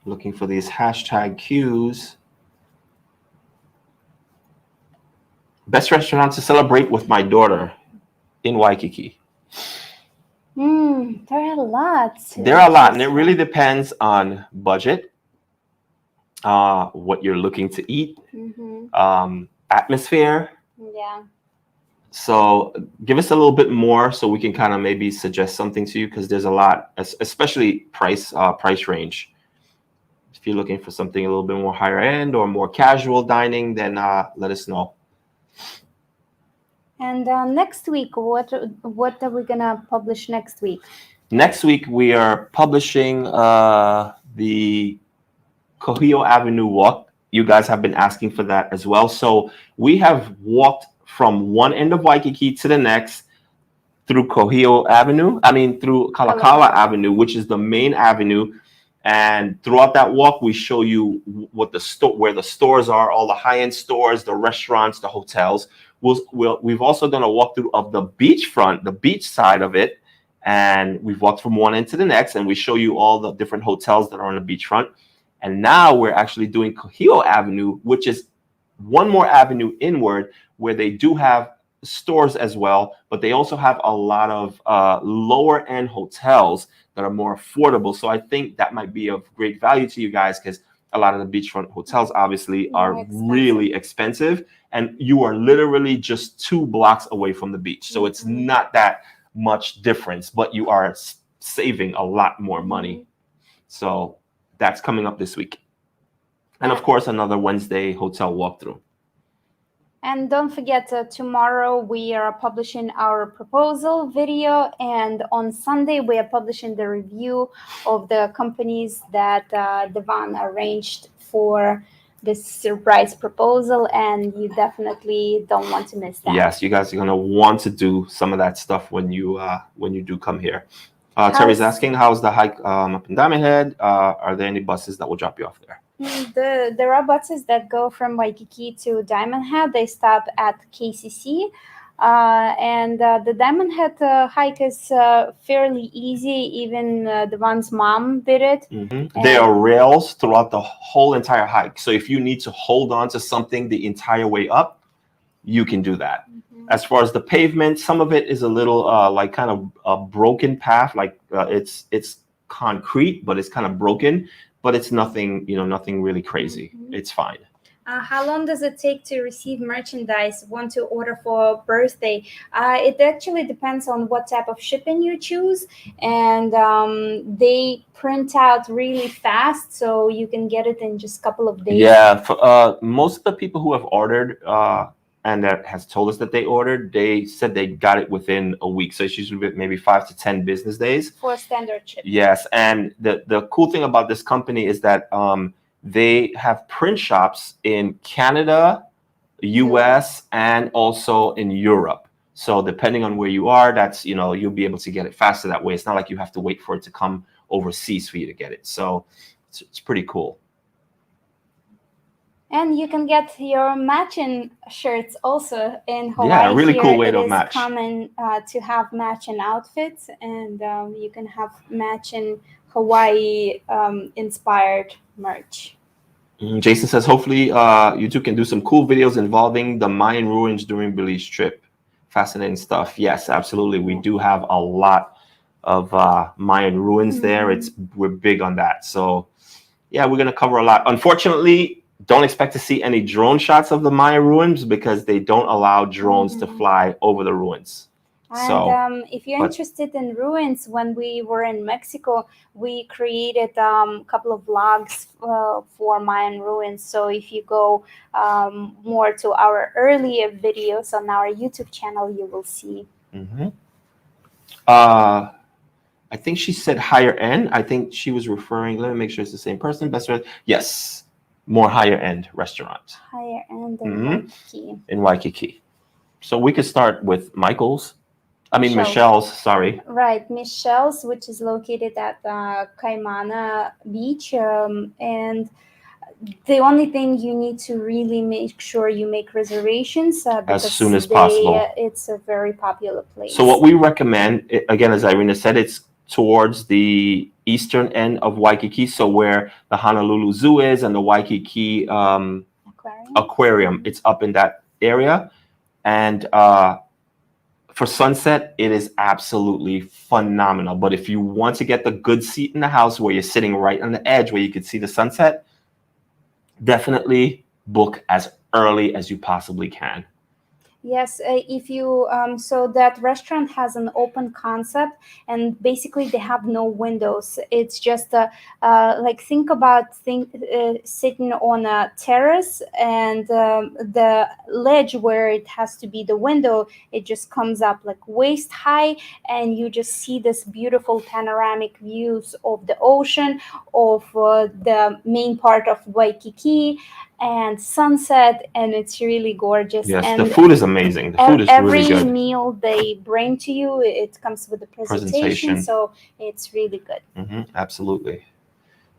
Looking for these hashtag Qs. Best restaurant to celebrate with my daughter in Waikiki.
There are a lot.
There are a lot, and it really depends on budget, what you're looking to eat, atmosphere.
Yeah.
So give us a little bit more so we can kind of maybe suggest something to you, because there's a lot, especially price range. If you're looking for something a little bit more higher end or more casual dining, then let us know.
And next week, what are we gonna publish next week?
Next week we are publishing the Kuhio Avenue walk. You guys have been asking for that as well. So we have walked from one end of Waikiki to the next through Kuhio Avenue. Through Kalakaua Avenue, which is the main avenue. And throughout that walk, we show you what where the stores are, all the high-end stores, the restaurants, the hotels. We've also done a walkthrough of the beachfront, the beach side of it, and we've walked from one end to the next, and we show you all the different hotels that are on the beachfront. And now we're actually doing Kahio Avenue, which is one more avenue inward, where they do have stores as well, but they also have a lot of lower end hotels that are more affordable. So I think that might be of great value to you guys, because a lot of the beachfront hotels obviously are really expensive, and you are literally just 2 blocks away from the beach. So it's not that much difference, but you are saving a lot more money. So that's coming up this week. And of course, another Wednesday hotel walkthrough.
And don't forget, tomorrow we are publishing our proposal video, and on Sunday we are publishing the review of the companies that Devon arranged for this surprise proposal, and you definitely don't want to miss that.
Yes, you guys are gonna want to do some of that stuff when you do come here. Terry's asking, how's the hike up in Diamond Head? Are there any buses that will drop you off there?
There are buses that go from Waikiki to Diamond Head. They stop at KCC. And the Diamond Head hike is fairly easy. Even Devon's mom did it.
There are rails throughout the whole entire hike. So if you need to hold on to something the entire way up, you can do that. As far as the pavement, some of it is a little like kind of a broken path. Like it's concrete, but it's kind of broken. But it's nothing, nothing really crazy. It's fine.
How long does it take to receive merchandise? Want to order for birthday? It actually depends on what type of shipping you choose, and they print out really fast, so you can get it in just a couple of days.
Yeah, for, most of the people who have ordered and that has told us that they ordered, they said they got it within a week. So it's usually maybe 5 to 10 business days.
For standard shipping.
Yes, and the cool thing about this company is that they have print shops in Canada, US, and also in Europe. So depending on where you are, that's, you'll be able to get it faster that way. It's not like you have to wait for it to come overseas for you to get it. So it's pretty cool.
And you can get your matching shirts also in Hawaii.
Yeah, a really cool way to
It
match.
is common to have matching outfits, and you can have matching Hawaii inspired merch.
Jason says, hopefully you two can do some cool videos involving the Mayan ruins during Billy's trip. Fascinating stuff. Yes, absolutely. We do have a lot of Mayan ruins there. We're big on that. So yeah, we're going to cover a lot. Unfortunately, don't expect to see any drone shots of the Maya ruins because they don't allow drones to fly over the ruins.
And if you're interested in ruins, when we were in Mexico, we created a couple of vlogs for Mayan ruins. So if you go more to our earlier videos on our YouTube channel, you will see.
I think she said higher end. I think she was referring, let me make sure it's the same person. Best friend. Yes. More higher end restaurants.
Higher end in Waikiki.
In Waikiki. So we could start with Michelle's, sorry.
Right, Michelle's, which is located at Kaimana Beach. And the only thing you need to really make sure you make reservations
as soon as possible.
It's a very popular place.
So what we recommend, again, as Irina said, it's towards the eastern end of Waikiki, so where the Honolulu Zoo is and the Waikiki aquarium. It's up in that area. And for sunset, it is absolutely phenomenal. But if you want to get the good seat in the house where you're sitting right on the edge where you can see the sunset, definitely book as early as you possibly can.
Yes, if you so that restaurant has an open concept, and basically they have no windows. It's just like think about sitting on a terrace, and the ledge where it has to be the window, it just comes up like waist high, and you just see this beautiful panoramic views of the ocean, of the main part of Waikiki, and sunset, and it's really gorgeous.
Yes,
and
the food is amazing. The food is really good.
Every meal they bring to you, it comes with a presentation. So it's really good.
Absolutely.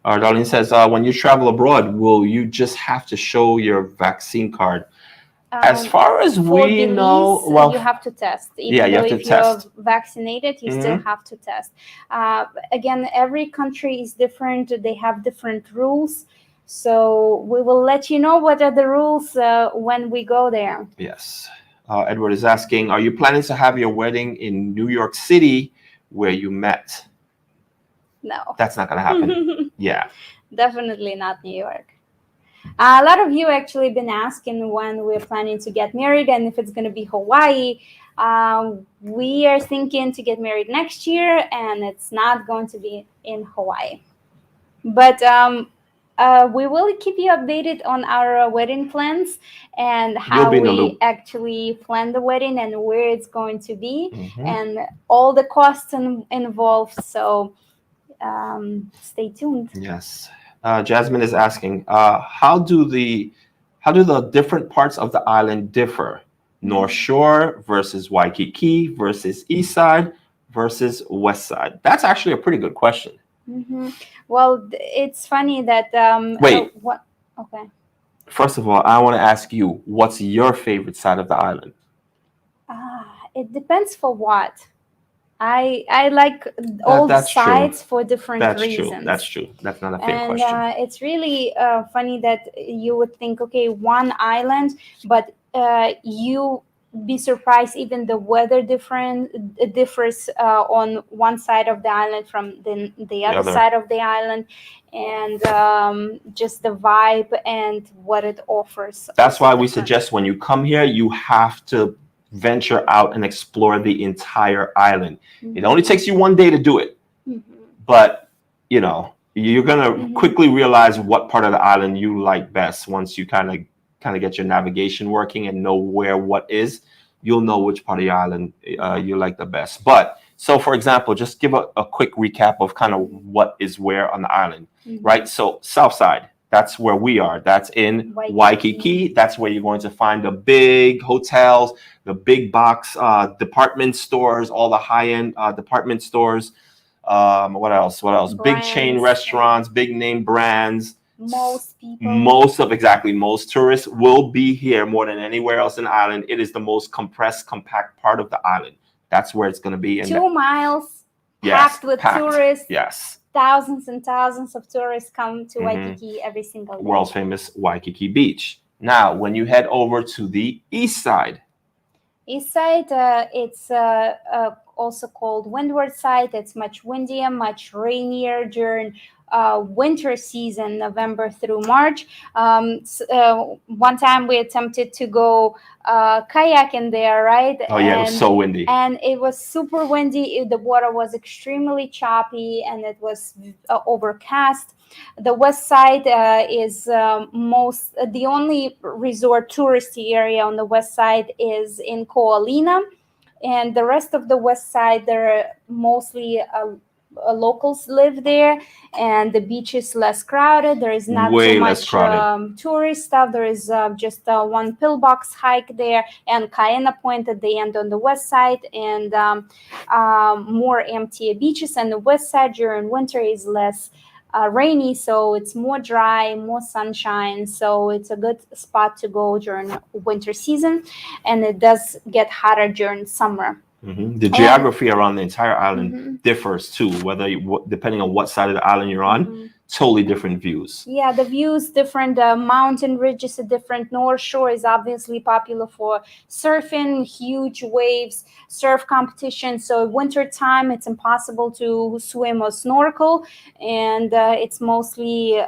Darlene says, when you travel abroad, will you just have to show your vaccine card? As far as
For
we know,
Belize,
well,
you have to test.
yeah,
Even
you
though
have to
if you're
test.
vaccinated, you still have to test. Again, every country is different. They have different rules. So we will let you know what are the rules when we go there.
Yes. Edward is asking, are you planning to have your wedding in New York City where you met?
No.
That's not going to happen. Yeah.
Definitely not New York. A lot of you actually been asking when we're planning to get married and if it's going to be Hawaii. We are thinking to get married next year, and it's not going to be in Hawaii. But we will keep you updated on our wedding plans and how
be in the
we
loop.
actually plan the wedding and where it's going to be and all the costs involved. So stay tuned.
Yes. Jasmine is asking, how do the different parts of the island differ? North Shore versus Waikiki versus East Side versus West Side. That's actually a pretty good question.
Well, it's funny that
Wait.
What? Okay.
First of all, I want to ask you, what's your favorite side of the island?
It depends for what. I like all sides for different reasons.
That's true. That's not a fair
And
question.
it's really funny that you would think, okay, one island, but you be surprised even the weather differs on one side of the island from the other side of the island, and just the vibe and what it offers.
That's why we suggest when you come here, you have to venture out and explore the entire island. It only takes you one day to do it, but you know, you're gonna quickly realize what part of the island you like best. Once you kind of get your navigation working and know where what is, you'll know which part of the island you like the best. But so, for example, just give a quick recap of kind of what is where on the island, right? So south side, that's where we are. That's in Waikiki. That's where you're going to find the big hotels, the big box department stores, all the high-end department stores. What else?
Brands,
big chain restaurants, big name brands.
Most people.
Most tourists will be here more than anywhere else in the island. It is the most compressed, compact part of the island. That's where it's going to be.
2 miles packed with tourists.
Yes.
Thousands and thousands of tourists come to Waikiki every single day.
World's famous Waikiki Beach. Now, when you head over to the east side.
East side, it's also called windward side. It's much windier, much rainier during winter season, November through March. One time we attempted to go kayaking there, right?
Oh yeah, it was so windy.
And it was super windy. The water was extremely choppy and it was overcast. The west side is the only resort touristy area on the west side is in Ko'olina, and the rest of the west side there are mostly locals live there, and the beach is less crowded. There is not too much tourist stuff. There is just one pillbox hike there and Kaena Point at the end on the west side, and more empty beaches. And the west side during winter is less rainy, so it's more dry, more sunshine, so it's a good spot to go during winter season, and it does get hotter during summer.
The geography around the entire island differs too, depending on what side of the island you're on. Totally different views.
Yeah, the views different. Mountain ridges are different. North Shore is obviously popular for surfing, huge waves, surf competition. So winter time, it's impossible to swim or snorkel, and it's mostly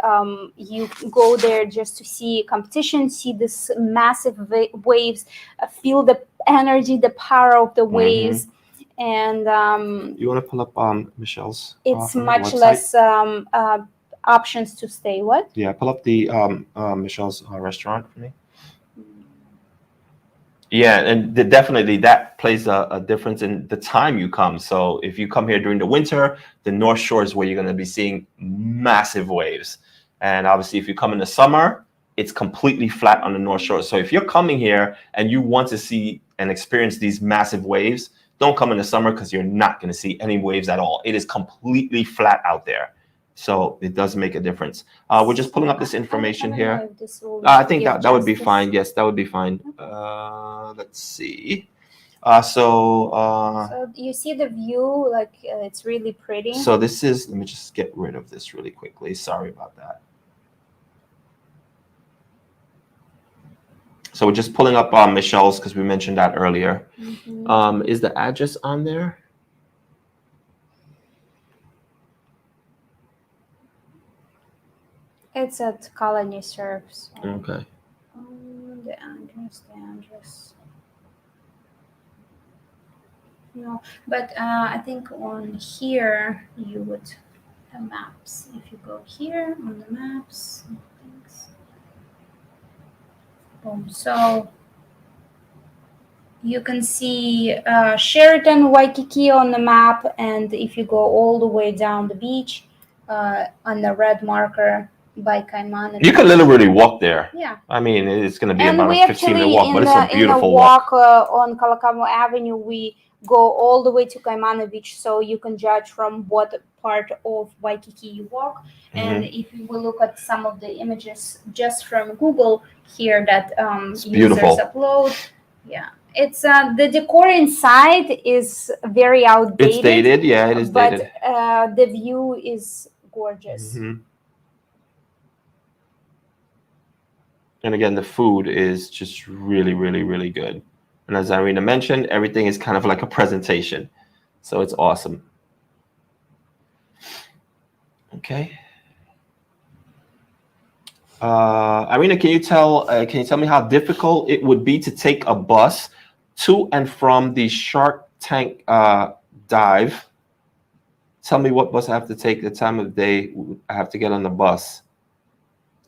you go there just to see competition, see this massive waves, feel the energy, the power of the waves. And
you want to pull up Michelle's?
It's much less options to stay. What?
Yeah, pull up the Michelle's restaurant for me. Yeah, and definitely that plays a difference in the time you come. So if you come here during the winter, the North Shore is where you're going to be seeing massive waves. And obviously, if you come in the summer, it's completely flat on the North Shore. So if you're coming here and you want to see and experience these massive waves, don't come in the summer because you're not going to see any waves at all. It is completely flat out there. So it does make a difference. We're just pulling up this information
I don't know
here.
if this will
I think
give
that would be
justice.
fine. Yes, that would be fine. Let's see.
So you see the view, like it's really pretty.
So this is, let me just get rid of this really quickly. Sorry about that. So we're just pulling up Michelle's because we mentioned that earlier. Is the address on there?
It's at Colony Surfs.
Okay.
The address. No, but I think on here you would have maps. If you go here on the maps, things. Boom. So you can see Sheraton, Waikiki on the map, and if you go all the way down the beach on the red marker by Kaimana.
You can literally walk there.
Yeah.
I mean, it's going to be
And
about
we
a 15-minute walk, but it's a
in a
beautiful walk.
on Kalakamo Avenue, we go all the way to Kaimana Beach, so you can judge from what part of Waikiki you walk. And if you will look at some of the images just from Google here that users upload, yeah, it's the decor inside is very outdated.
It's dated, yeah, it is dated.
But the view is gorgeous.
And again, the food is just really, really, really good. And as Irina mentioned, everything is kind of like a presentation. So it's awesome. Okay. Irina, can you tell me how difficult it would be to take a bus to and from the Shark Tank dive? Tell me what bus I have to take, the time of day I have to get on the bus.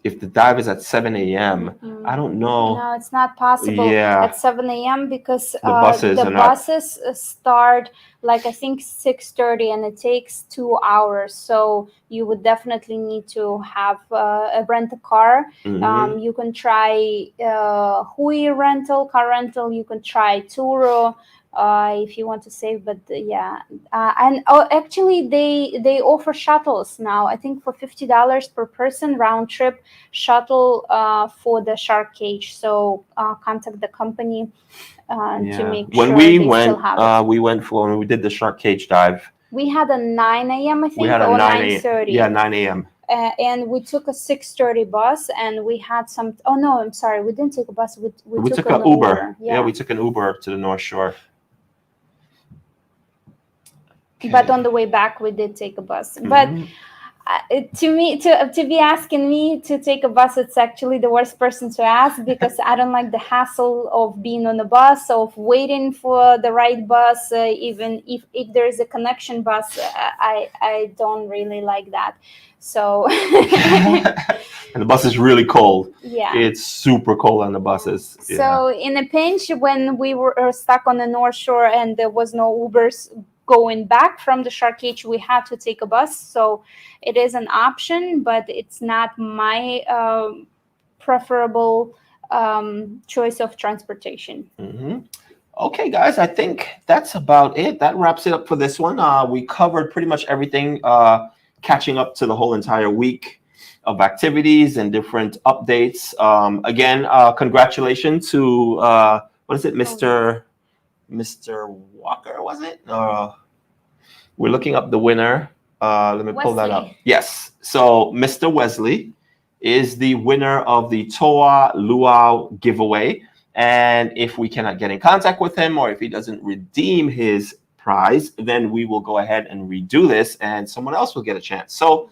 If the dive is at 7 a.m., I don't know.
No, it's not possible at 7 a.m. because the buses start like I think 6:30 and it takes 2 hours. So you would definitely need to have rent a car. You can try Hui car rental. You can try Turo. If you want to save, but and actually they offer shuttles now. I think for $50 per person round trip shuttle for the shark cage. So contact the company to make sure
we went when we did the shark cage dive.
We had a 9 a.m. I think,
we had a
or
9:30. Yeah, 9 a.m.
And we took a 6:30 bus, and we had some. Oh no, I'm sorry, we didn't take a bus. We took an Uber.
Yeah, we took an Uber to the North Shore.
Okay. But on the way back, we did take a bus. But to be asking me to take a bus, it's actually the worst person to ask because I don't like the hassle of being on a bus, of waiting for the right bus. Even if there is a connection bus, I don't really like that. So
and the bus is really cold.
Yeah,
it's super cold on the buses.
So in a pinch, when we were stuck on the North Shore and there was no Ubers going back from the shark cage, we had to take a bus. So it is an option, but it's not my preferable choice of transportation.
Okay, guys, I think that's about it. That wraps it up for this one. We covered pretty much everything, catching up to the whole entire week of activities and different updates. Again, congratulations to what is it, Mr. Walker, was it? We're looking up the winner. Let me pull that up. Yes. So Mr. Wesley is the winner of the Toa Luau giveaway. And if we cannot get in contact with him or if he doesn't redeem his prize, then we will go ahead and redo this and someone else will get a chance. So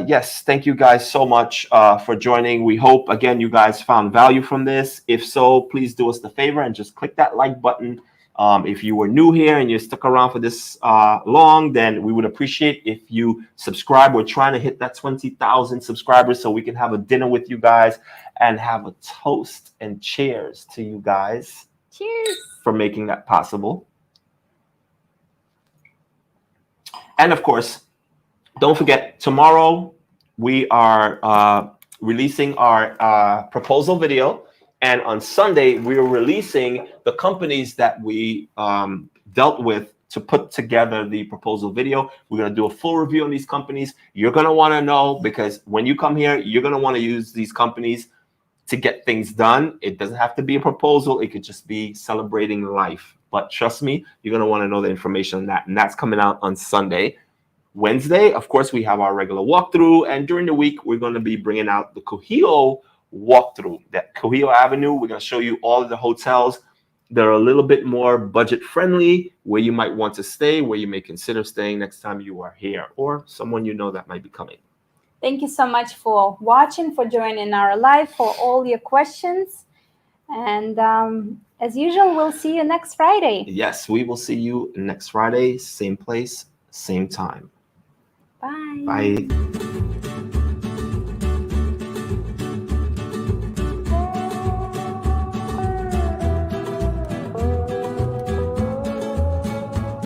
yes, thank you guys so much for joining. We hope, again, you guys found value from this. If so, please do us the favor and just click that like button. If you were new here and you stuck around for this long, then we would appreciate if you subscribe. We're trying to hit that 20,000 subscribers so we can have a dinner with you guys and have a toast and cheers to you guys.
Cheers
for making that possible. And of course, don't forget, tomorrow we are releasing our proposal video. And on Sunday, we are releasing the companies that we dealt with to put together the proposal video. We're going to do a full review on these companies. You're going to want to know, because when you come here, you're going to want to use these companies to get things done. It doesn't have to be a proposal. It could just be celebrating life. But trust me, you're going to want to know the information on that. And that's coming out on Sunday. Wednesday, of course, we have our regular walkthrough. And during the week, we're going to be bringing out the Kuhio walkthrough. That Kuhio Avenue, we're going to show you all of the hotels that are a little bit more budget friendly, where you might want to stay, where you may consider staying next time you are here, or someone you know that might be coming.
Thank you so much for watching, for joining our live, for all your questions. And as usual, we'll see you next Friday.
Yes, we will see you next Friday, same place, same time.
Bye.
Bye.